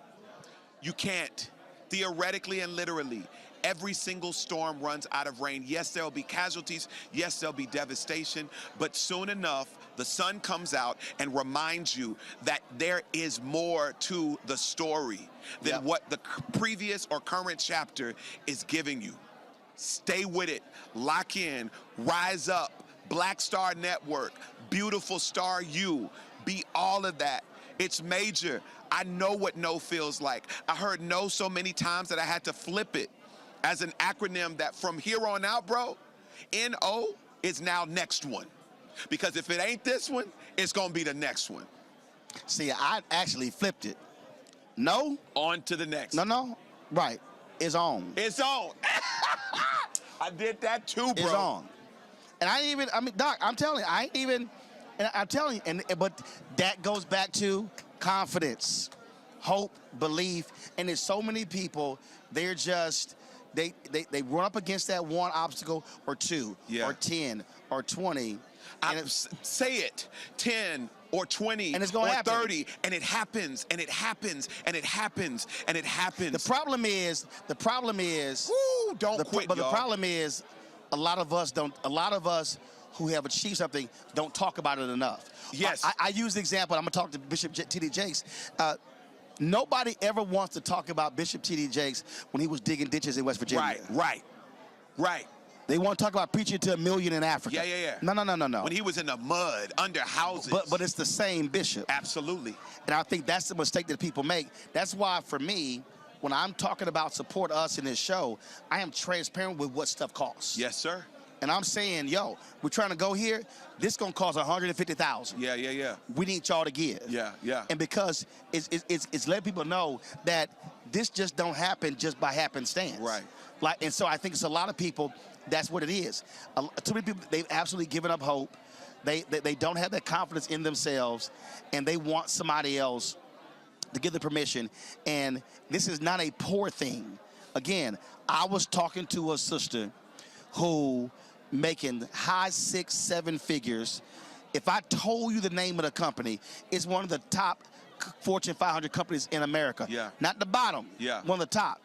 You can't. Theoretically and literally, every single storm runs out of rain. Yes, there'll be casualties. Yes, there'll be devastation. But soon enough, the sun comes out and reminds you that there is more to the story than what the previous or current chapter is giving you. Stay with it. Lock in. Rise up. Black Star Network. Beautiful Star You. Be all of that. It's major. I know what no feels like. I heard no so many times that I had to flip it as an acronym that from here on out, bro, N-O is now next one. Because if it ain't this one, it's going to be the next one. See, I actually flipped it. No. On to the next. No. Right. It's on. It's on. I did that too, bro. It's on. And Doc, I'm telling you, but that goes back to confidence, hope, belief, and there's so many people, they're just, they run up against that one obstacle or two or 10 or 20. Say it, 10 or 20 and it's gonna or happen. 30, and it happens, and it happens, and it happens, and it happens. The problem is, woo, don't quit, but the problem is, a lot of us who have achieved something don't talk about it enough. Yes. I use the example, I'm gonna talk to Bishop T.D. Jakes. Nobody ever wants to talk about Bishop T.D. Jakes when he was digging ditches in West Virginia. Right. They want to talk about preaching to 1 million in Africa. Yeah. No. When he was in the mud, under houses. But it's the same bishop. Absolutely. And I think that's the mistake that people make. That's why, for me, when I'm talking about support us in this show, I am transparent with what stuff costs. Yes, sir. and I'm saying, yo, we're trying to go here. This gonna cost $150,000. Yeah. We need y'all to give. Yeah. And because it's letting people know that this just don't happen just by happenstance. Right. Like, and so I think it's a lot of people. That's what it is. Too many people, they've absolutely given up hope. They don't have that confidence in themselves, and they want somebody else to give the permission. And this is not a poor thing. Again, I was talking to a sister who making high 6-7 figures. If I told you the name of the company, it's one of the top Fortune 500 companies in America. Yeah. Not the bottom. Yeah. One of the top.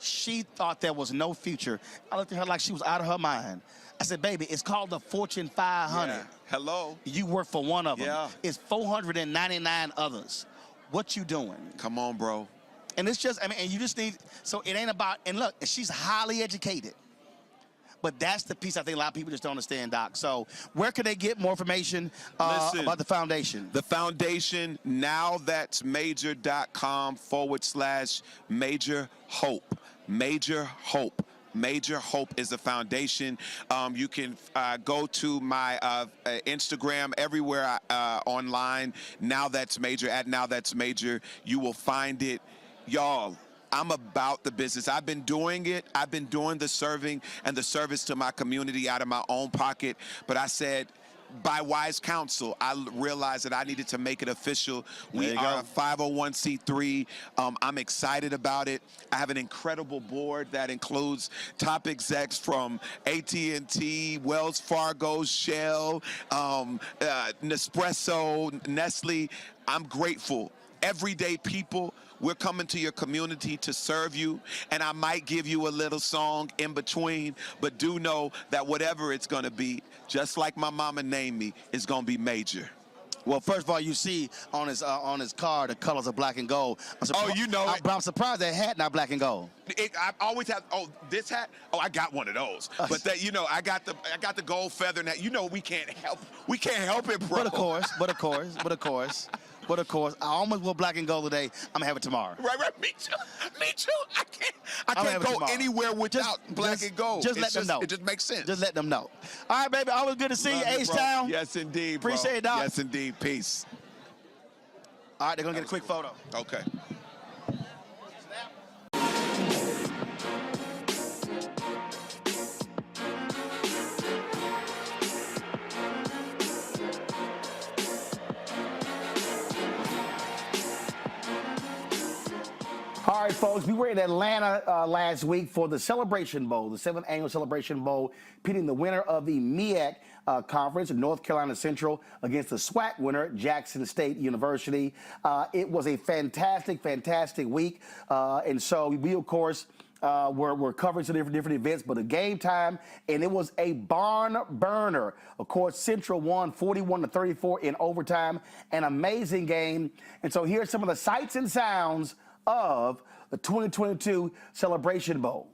She thought there was no future. I looked at her like she was out of her mind. I said, baby, it's called the Fortune 500. Yeah. Hello. You work for one of them. Yeah. It's 499 others. What you doing? Come on, bro. And it's just, I mean, and you just need, so it ain't about, and look, she's highly educated. But that's the piece I think a lot of people just don't understand, Doc. So where can they get more information about the foundation? The foundation, nowthat'smajor.com/Major Hope. Major Hope. Major Hope is the foundation. You can go to my Instagram, everywhere online, Now That's Major, at Now That's Major. You will find it. Y'all, I'm about the business. I've been doing it. I've been doing the serving and the service to my community out of my own pocket. But I said, by wise counsel, I realized that I needed to make it official. We are a 501c3. I'm excited about it. I have an incredible board that includes top execs from AT&T, Wells Fargo, Shell, Nespresso, Nestle. I'm grateful. Everyday people, we're coming to your community to serve you, and I might give you a little song in between, but do know that whatever it's going to be, just like my mama named me, it's going to be major. Well, first of all, you see on his car the colors are black and gold. Oh, you know it. But I'm surprised that hat not black and gold. I always have. Oh, this hat. Oh, I got one of those. But that, you know, I got the gold feather hat. You know, we can't help it, bro. But of course, I almost wore black and gold today. I'm gonna have it tomorrow. Right. Me too. I can't go anywhere without black and gold. Just let them know. It just makes sense. Just let them know. All right, baby. Always good to see you, H-Town. Yes, indeed, bro. Appreciate it, Doc. Yes, indeed. Peace. All right, they're gonna get a quick photo. Okay. All right, folks, we were in Atlanta last week for the Celebration Bowl, the 7th annual Celebration Bowl, pitting the winner of the MEAC conference, North Carolina Central, against the SWAC winner, Jackson State University. It was a fantastic week. And so we, of course, were covering some different events, but a game time, and it was a barn burner. Of course, Central won 41-34 in overtime, an amazing game. And so here's some of the sights and sounds of the 2022 Celebration Bowl.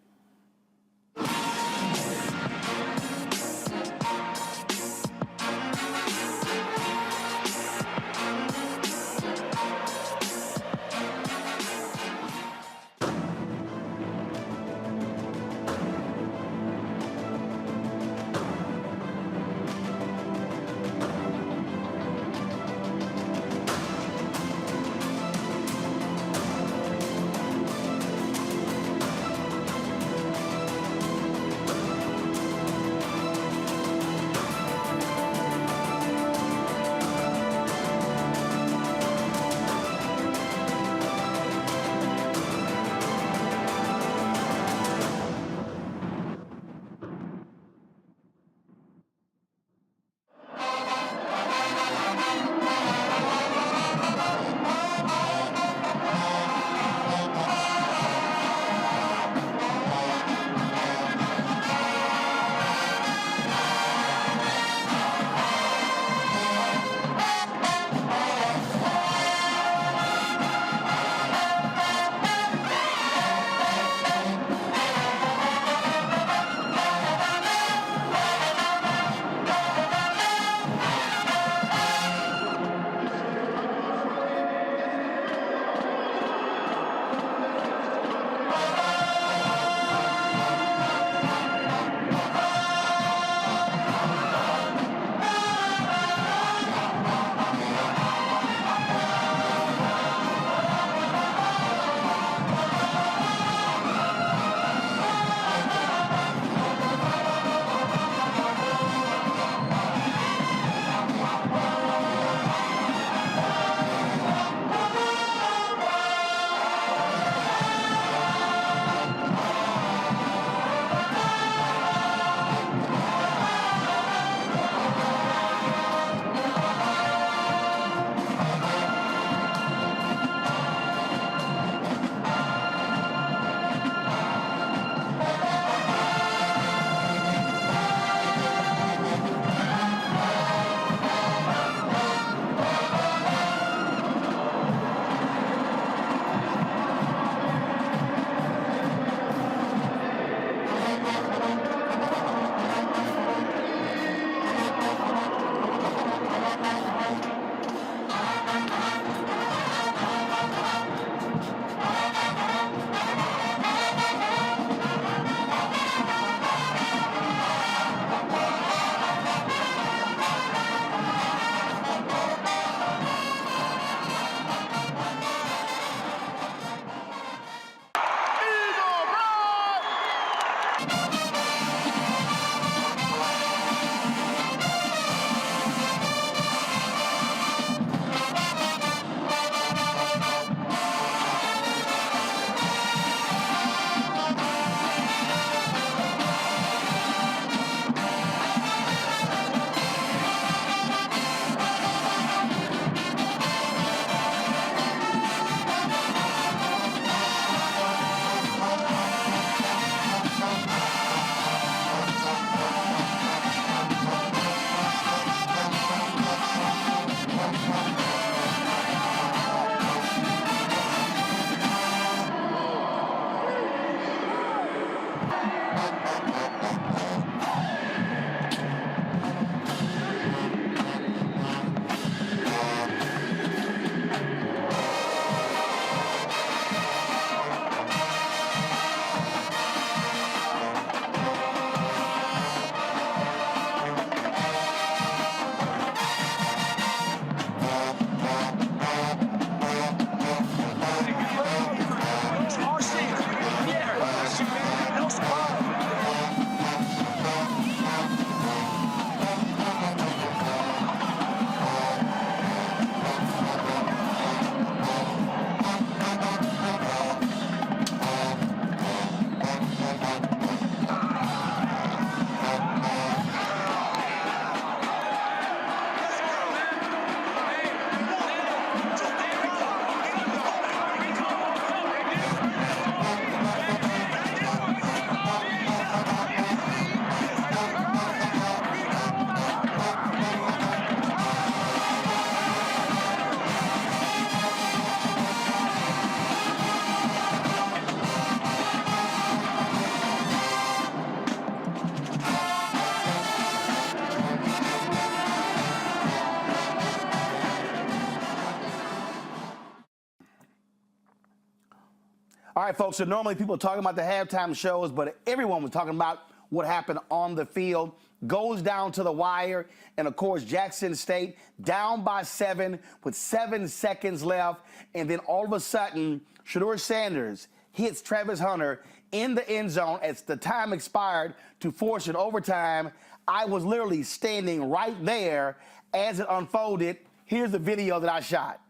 All right, folks, so normally people are talking about the halftime shows, but everyone was talking about what happened on the field. Goes down to the wire, and of course, Jackson State down by 7 with 7 seconds left, and then all of a sudden, Shedeur Sanders hits Travis Hunter in the end zone as the time expired to force an overtime. I was literally standing right there as it unfolded. Here's the video that I shot.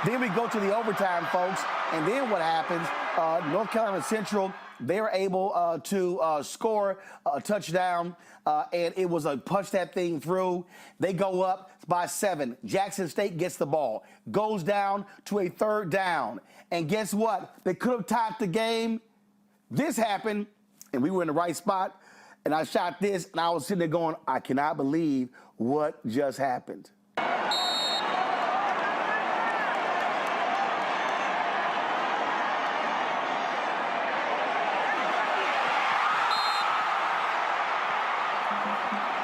Then we go to the overtime, folks, and then what happens, North Carolina Central, they're able to score a touchdown, and it was a punch that thing through. They go up by 7. Jackson State gets the ball, goes down to a 3rd down, and guess what? They could have tied the game. This happened, and we were in the right spot, and I shot this, and I was sitting there going, I cannot believe what just happened.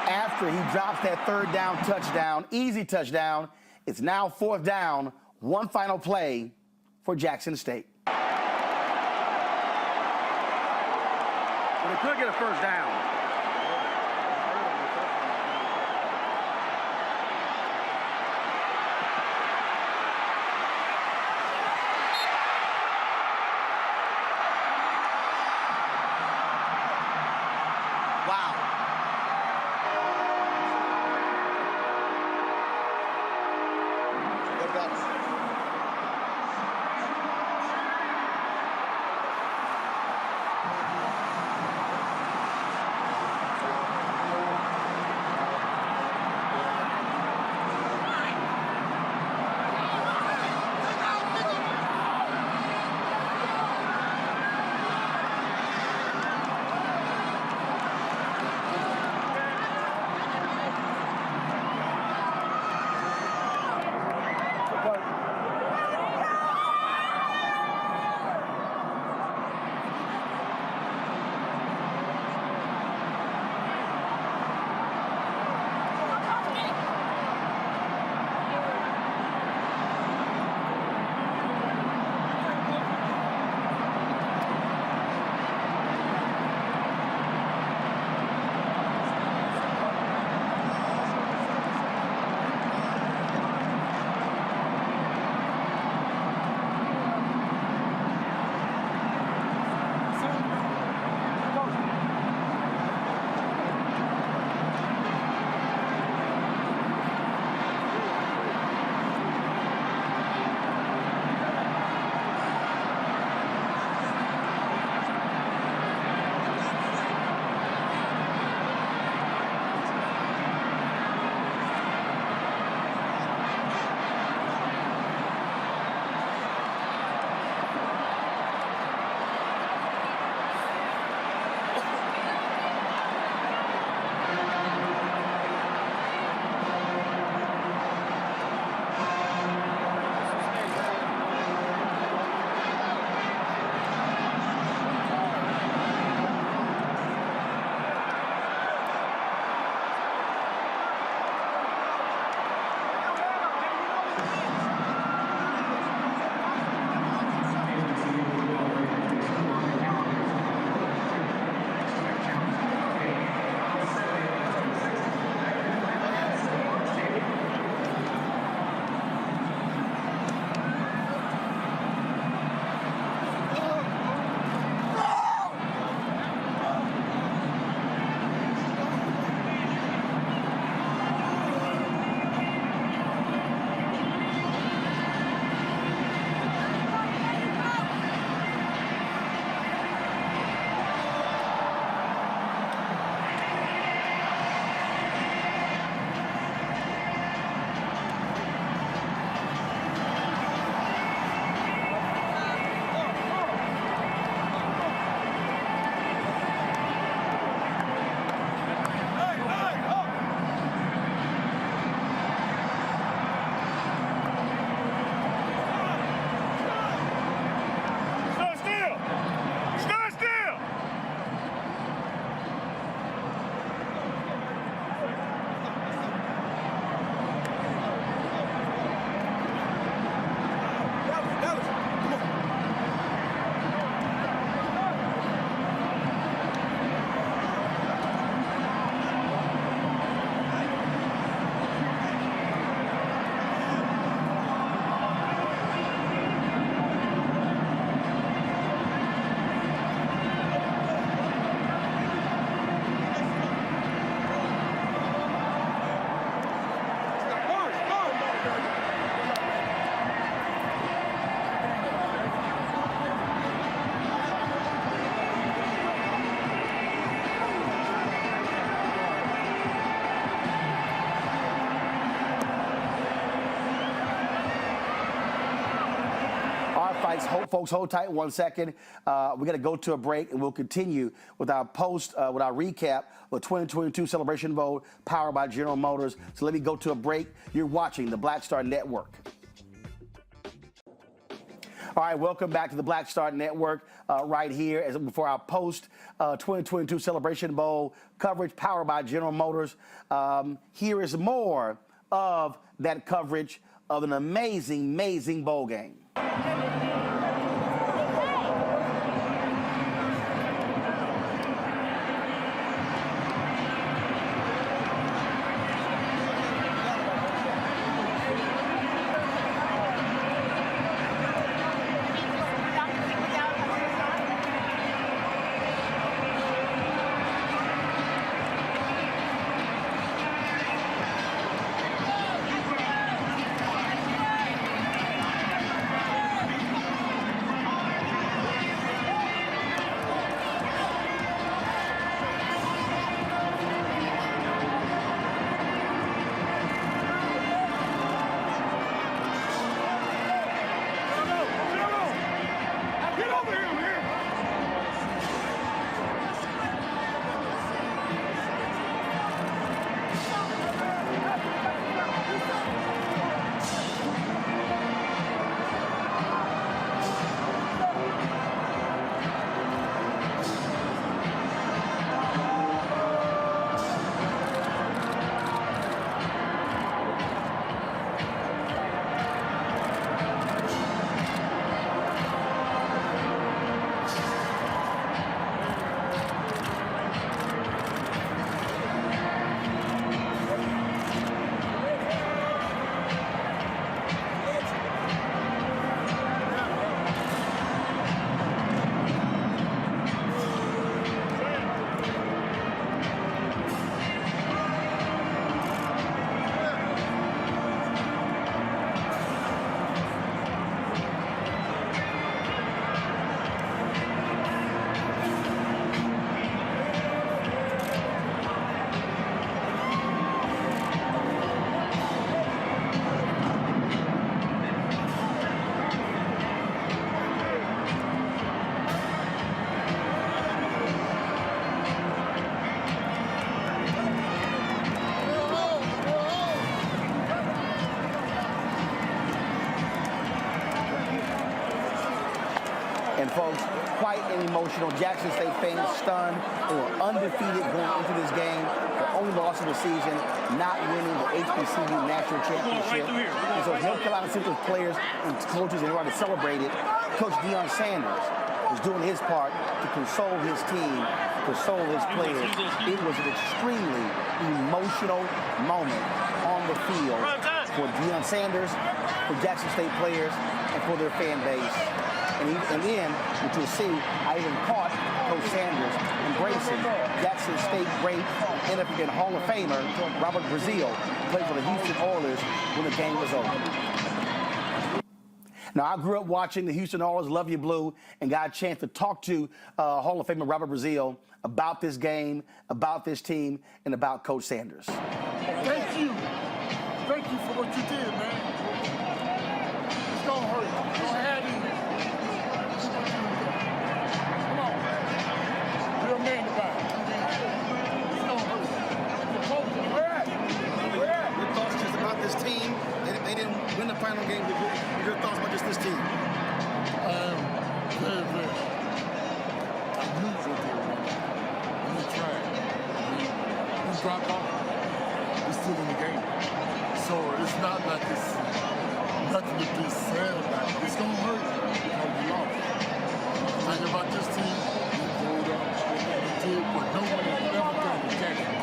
After he drops that 3rd down touchdown, easy touchdown, it's now 4th down, one final play for Jackson State. But they could get a 1st down. Wow. right, folks, hold tight 1 second. We got to go to a break, and we'll continue with our with our recap of 2022 Celebration Bowl powered by General Motors. So let me go to a break. You're watching the Black Star Network. All right, welcome back to the Black Star Network right here for our post 2022 Celebration Bowl coverage powered by General Motors. Here is more of that coverage of an amazing bowl game. And folks, quite an emotional. Jackson State fans stunned. They were undefeated going into this game. The only loss of the season, not winning the HBCU National Championship. And so North Carolina Central players and coaches, and already celebrated. Coach Deion Sanders was doing his part to console his team, console his players. It was an extremely emotional moment on the field for Deion Sanders, for Jackson State players, and for their fan base. And then, what you'll see, I even caught Coach Sanders embracing Jackson State great NFL Hall of Famer Robert Brazile, who played for the Houston Oilers when the game was over. Now, I grew up watching the Houston Oilers, Love You Blue, and got a chance to talk to Hall of Famer Robert Brazile about this game, about this team, and about Coach Sanders. Thank you. Thank you for what you did, man. It's gonna hurt. It's gonna have you. Come on. Real man about it. It's gonna hurt. Where at? Where at? Your thoughts just about this team? They didn't win the final game. Your thoughts about just this team? Very, very. I knew what they were running. We tried. We dropped off. We're still in the game. So it's not like it's nothing to be sad about. It's going to hurt because we lost. Think about this team, we pulled up, we did what no one has ever done with Jackson.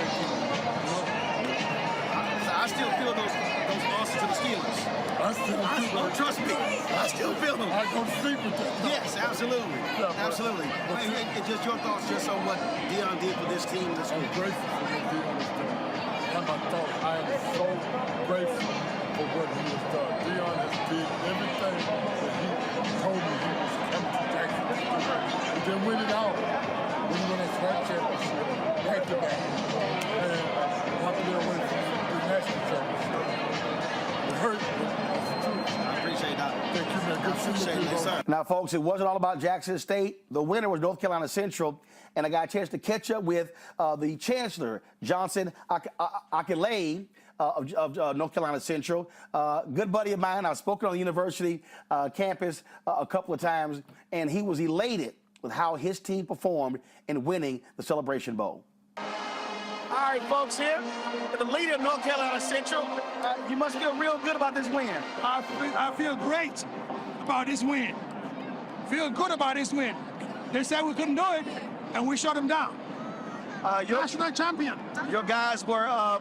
I still feel those losses to the Steelers. I still feel those. Trust me, I still feel them. I don't sleep with that. No. Yes, absolutely. Yeah, absolutely. And just your thoughts just on what Deion did for this team. I'm grateful for what Deion has done. And my thoughts, I am so grateful for what he has done. Deion has did everything that he told me he was coming to Jackson. He didn't win it all. We won a SWAT championship, back to back. And one year away from the national championship. It hurt. I appreciate that. Thank you, man. Good Now, folks, it wasn't all about Jackson State. The winner was North Carolina Central, and I got a chance to catch up with the Chancellor, Johnson Akele, of North Carolina Central. Good buddy of mine. I've spoken on the university campus a couple of times, and he was elated with how his team performed in winning the Celebration Bowl. All right, folks, here with the leader of North Carolina Central. You must feel real good about this win. I feel great about this win. Feel good about this win. They said we couldn't do it, and we shut them down. Your national champion. Your guys were, I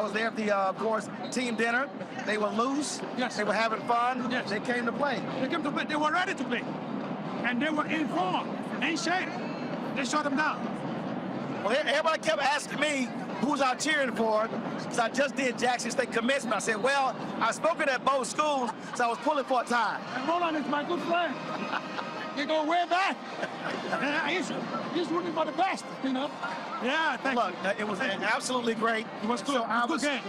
was there at the, of course, team dinner. They were loose. Yes. They were having fun. Yes. They came to play. They came to play. They were ready to play. And they were in form, in shape. They shut them down. Well, everybody kept asking me who was I cheering for, because I just did Jackson State commencement. I said, well, I've spoken at both schools, so I was pulling for a tie. And Roland is my good friend. They go way back. He's rooting for the best, you know. Yeah, thank you. Look, it was absolutely great. It was good. It was a good game.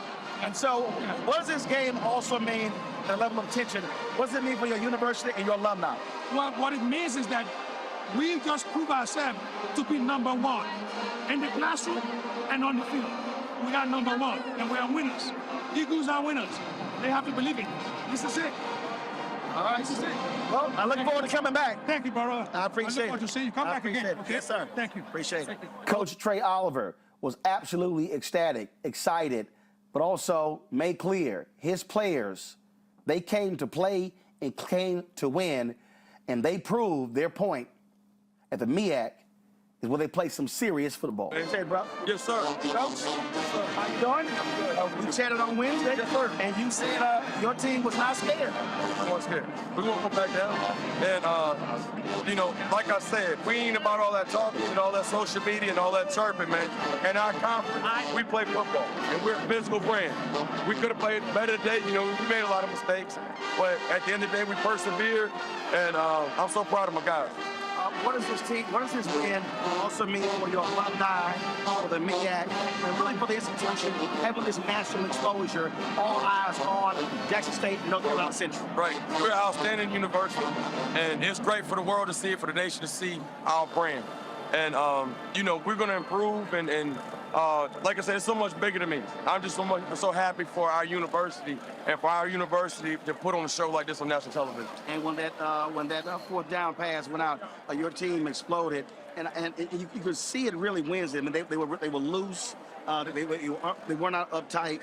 And so, what does this game also mean, the level of tension? What does it mean for your university and your alumni? Well, what it means is that we just prove ourselves to be number one in the classroom and on the field. We are number one, and we are winners. Eagles are winners. They have to believe it. This is it. All right. This is it. Well, I look forward to coming back. Thank you, brother. I appreciate it. I look forward to seeing you. Come back again. Okay? Yes, sir. Thank you. Appreciate it. Coach Trey Oliver was absolutely ecstatic, excited, but also made clear his players, they came to play and came to win, and they proved their point at the MEAC is where they play some serious football. Hey, bro. Yes, sir. Coach, yes, sir. How you doing? We chatted on Wednesday. Yes, sir. And you said your team was not scared. We weren't scared. We're going to come back down. And, you know, like I said, we ain't about all that talking and all that social media and all that chirping, man. And our conference, we play football. And we're a physical brand. We could have played better today. You know, we made a lot of mistakes. But at the end of the day, we persevered. And I'm so proud of my guys. What does this win also mean for your alumni, for the MEAC, and really for the institution, having this national exposure, all eyes on Jackson State and North Carolina Central? Right. We're an outstanding university, and it's great for the world to see it, for the nation to see our brand. And, you know, we're going to improve, and like I said, it's so much bigger than me. I'm just so happy for our university and for our university to put on a show like this on national television. And when that fourth down pass went out, your team exploded, and you could see it really Wednesday. I mean, they were loose, they were not uptight,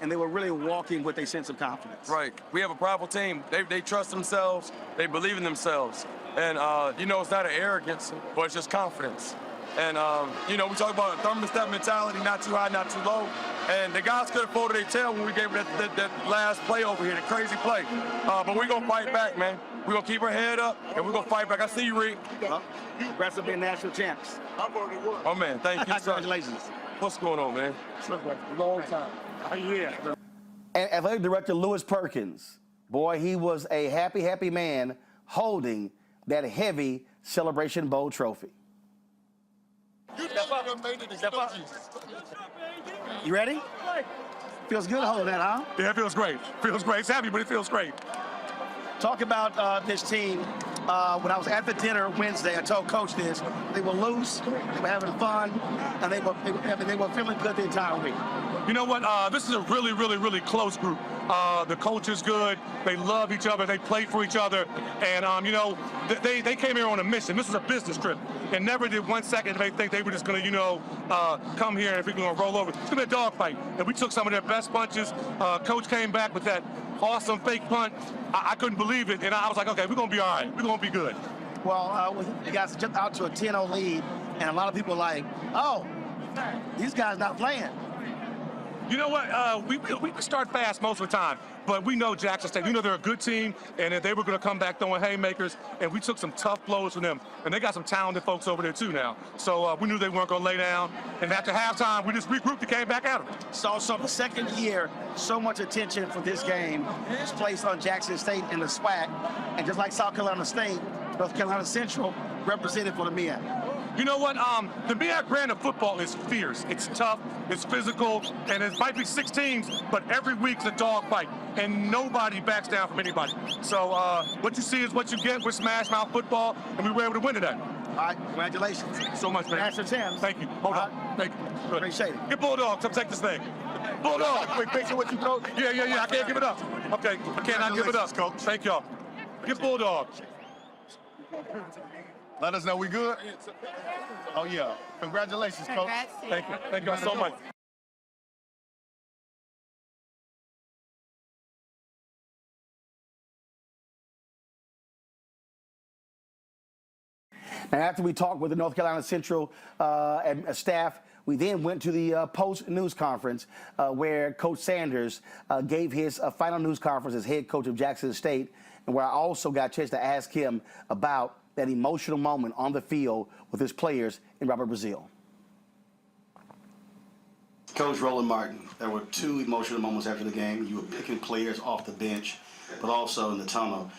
and they were really walking with a sense of confidence. Right. We have a powerful team. They trust themselves. They believe in themselves. And, you know, it's not an arrogance, but it's just confidence. And, you know, we talk about a thermostat mentality, not too high, not too low. And the guys could have folded their tail when we gave that last play over here, the crazy play. But we're going to fight back, man. We're going to keep our head up, and we're going to fight back. I see you, Rick. Congrats on being national champs. Oh, man, thank you. Congratulations. What's going on, man? Long time. Yeah. And Athletic Director Lewis Perkins, boy, he was a happy man holding that heavy Celebration Bowl trophy. Step up. You ready? Feels good holding that, huh? Yeah, it feels great. Feels great. It's happy, but it feels great. Talk about this team. When I was at the dinner Wednesday, I told Coach this. They were loose, they were having fun, and they were feeling good the entire week. You know what? This is a really close group. The coach is good. They love each other. They play for each other. And, you know, they came here on a mission. This was a business trip. And never did 1 second they think they were just going to, you know, come here and if we're going to roll over. It's going to be a dogfight. And we took some of their best punches. Coach came back with that awesome fake punt. I couldn't believe it. And I was like, okay, we're going to be all right. We're going to be good. Well, you guys jumped out to a 10-0 lead, and a lot of people are like, oh, these guys not playing. You know what? We start fast most of the time, but we know Jackson State. We know they're a good team, and they were going to come back throwing haymakers, and we took some tough blows from them. And they got some talented folks over there, too, now. So we knew they weren't going to lay down. And after halftime, we just regrouped and came back at them. So the second year, so much attention for this game is placed on Jackson State in the SWAC. And just like South Carolina State, North Carolina Central represented for the MEAC. You know what? The BI brand of football is fierce. It's tough, it's physical, and it might be 6 teams, but every week's a dog fight, and nobody backs down from anybody. So what you see is what you get with Smash Mouth football, and we were able to win today. All right, congratulations. So much, man. Master Tim. Thank you. Hold on. Thank you. Good. Appreciate it. Get Bulldogs. Come take this thing. Bulldog. Quick picture what you told. Yeah. I can't give it up. Okay, I cannot give it up, Coach. Thank y'all. Get Bulldogs. Let us know we good. Oh yeah. Congratulations, Coach. Thank you. Thank y'all so much. Now, after we talked with the North Carolina Central staff, we then went to the post-news conference where Coach Sanders gave his final news conference as head coach of Jackson State, and where I also got a chance to ask him about that emotional moment on the field with his players in Robert Brazil. Coach Roland Martin, there were 2 emotional moments after the game. You were picking players off the bench, but also in the tunnel,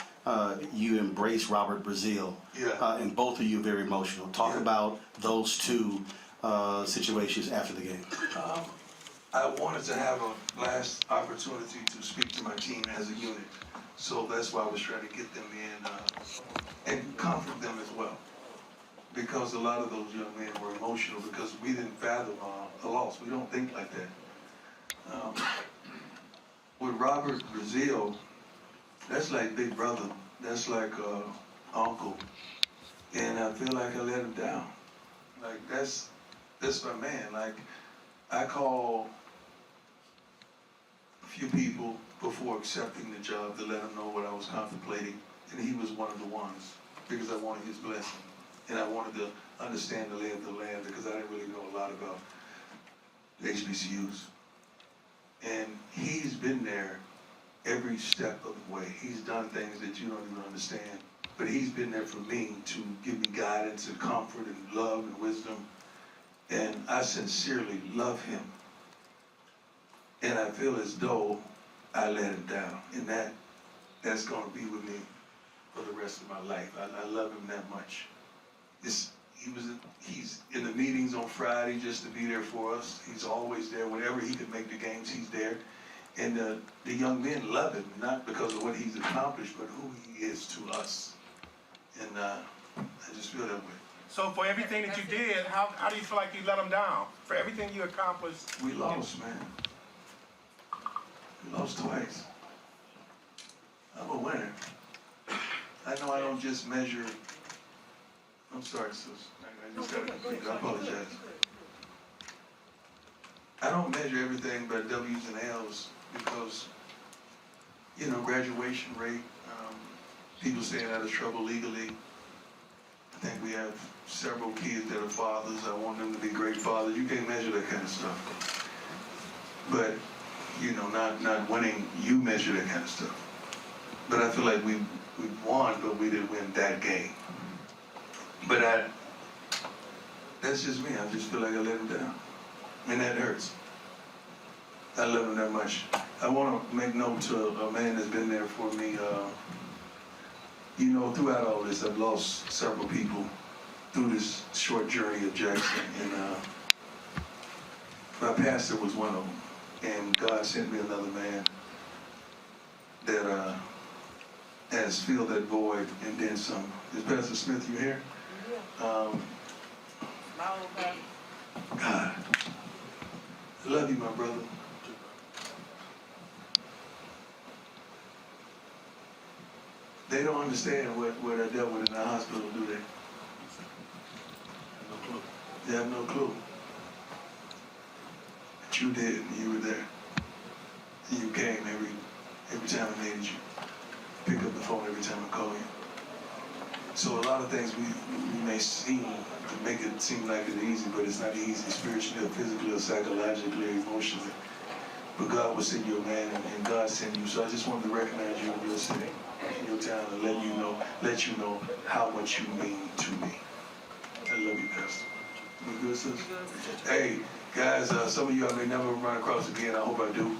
you embraced Robert Brazil. Yeah. And both of you very emotional. Talk about those 2 situations after the game. I wanted to have a last opportunity to speak to my team as a unit. So that's why I was trying to get them in and comfort them as well. Because a lot of those young men were emotional because we didn't fathom a loss. We don't think like that. With Robert Brazil, that's like big brother. That's like uncle. And I feel like I let him down. Like that's my man. Like I call a few people before accepting the job to let him know what I was contemplating. And he was one of the ones because I wanted his blessing. And I wanted to understand the lay of the land because I didn't really know a lot about the HBCUs. And he's been there every step of the way. He's done things that you don't even understand. But he's been there for me to give me guidance and comfort and love and wisdom. And I sincerely love him. And I feel as though I let him down. And that's going to be with me for the rest of my life. I love him that much. He's in the meetings on Friday just to be there for us. He's always there. Whenever he could make the games, he's there. And the young men love him, not because of what he's accomplished, but who he is to us. And I just feel that way. So for everything that you did, how do you feel like you let him down? For everything you accomplished? We lost, man. We lost twice. I'm a winner. I know I don't just measure. I'm sorry, sis. I apologize. I don't measure everything by W's and L's because, you know, graduation rate, people staying out of trouble legally. I think we have several kids that are fathers. I want them to be great fathers. You can't measure that kind of stuff. But, you know, not winning, you measure that kind of stuff. But I feel like we won, but we didn't win that game. But that's just me. I just feel like I let him down. And that hurts. I love him that much. I want to make note to a man that's been there for me. You know, throughout all this, I've lost several people through this short journey of Jackson. And my pastor was one of them. And God sent me another man that has filled that void and then some. Is Pastor Smith, you here? God, I love you, my brother. They don't understand what I dealt with in the hospital, do they? No clue. They have no clue. But you did, and you were there. And you came every time I needed you. Pick up the phone every time I call you. So a lot of things we may seem to make it seem like it's easy, but it's not easy spiritually or physically or psychologically or emotionally. But God will send you a man, and God sent you. So I just wanted to recognize you in your city, in your town, and let you know how much you mean to me. I love you, Pastor. You good, sis? Hey, guys, some of you I may never run across again. I hope I do.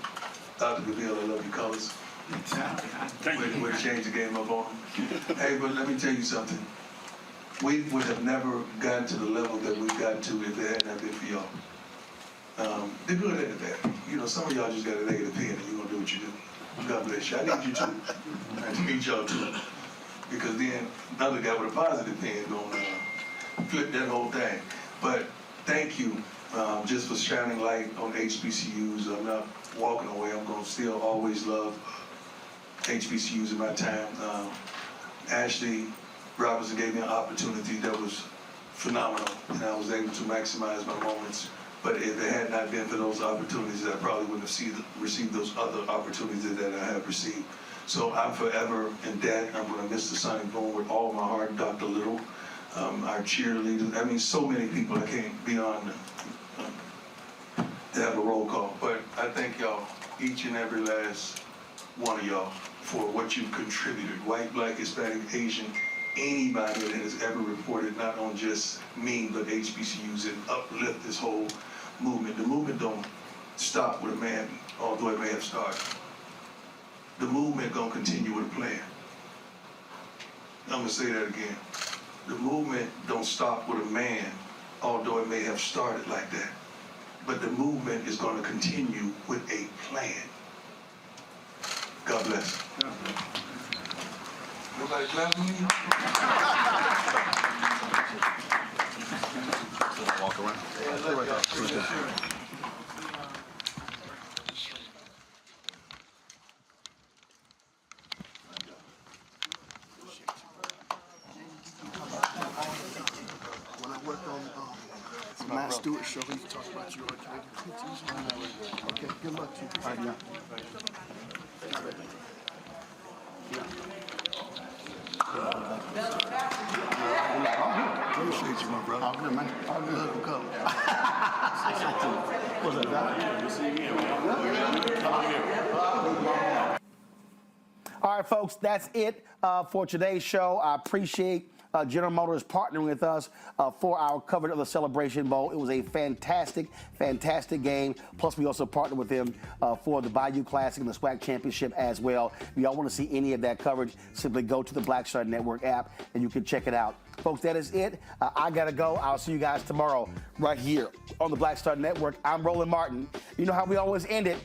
Dr. Gabriel, I love your colors. Way to change the game up on him. Hey, but let me tell you something. we would have never gotten to the level that we've gotten to if it had not been for y'all. The good and the bad. You know, some of y'all just got a negative pen and you're gonna do what you do. God bless you. I need you too. I need y'all too. Because then another guy with a positive pen gonna flip that whole thing. But thank you just for shining light on HBCUs. I'm not walking away. I'm gonna still always love HBCUs in my time. Ashley Robinson gave me an opportunity that was phenomenal, and I was able to maximize my moments. But if it had not been for those opportunities, I probably wouldn't have received those other opportunities that I have received. So I'm forever in debt. I'm going to miss the Sonic Boom with all my heart. Dr. Little, our cheerleaders. I mean, so many people. I can't be on to have a roll call. But I thank y'all, each and every last one of y'all, for what you've contributed. White, black, Hispanic, Asian, anybody that has ever reported, not on just me, but HBCUs, and uplift this whole movement. The movement don't stop with a man, although it may have started. The movement gonna continue with a plan. I'm gonna say that again. The movement don't stop with a man, although it may have started like that. But the movement is gonna continue with a plan. God bless. Nobody clapping me? Walk around. When I worked on Matt Stewart show, he talked about you. Okay, good luck to you. All right, yeah. Appreciate you, my brother. All good, man. All good. Let him come. What's that, All right, folks, that's it for today's show. I appreciate General Motors partnering with us for our coverage of the Celebration Bowl. It was a fantastic, fantastic game. Plus, we also partnered with them for the Bayou Classic and the SWAC Championship as well. If y'all want to see any of that coverage, simply go to the Black Star Network app and you can check it out. Folks, that is it. I got to go. I'll see you guys tomorrow right here on the Black Star Network. I'm Roland Martin. You know how we always end it.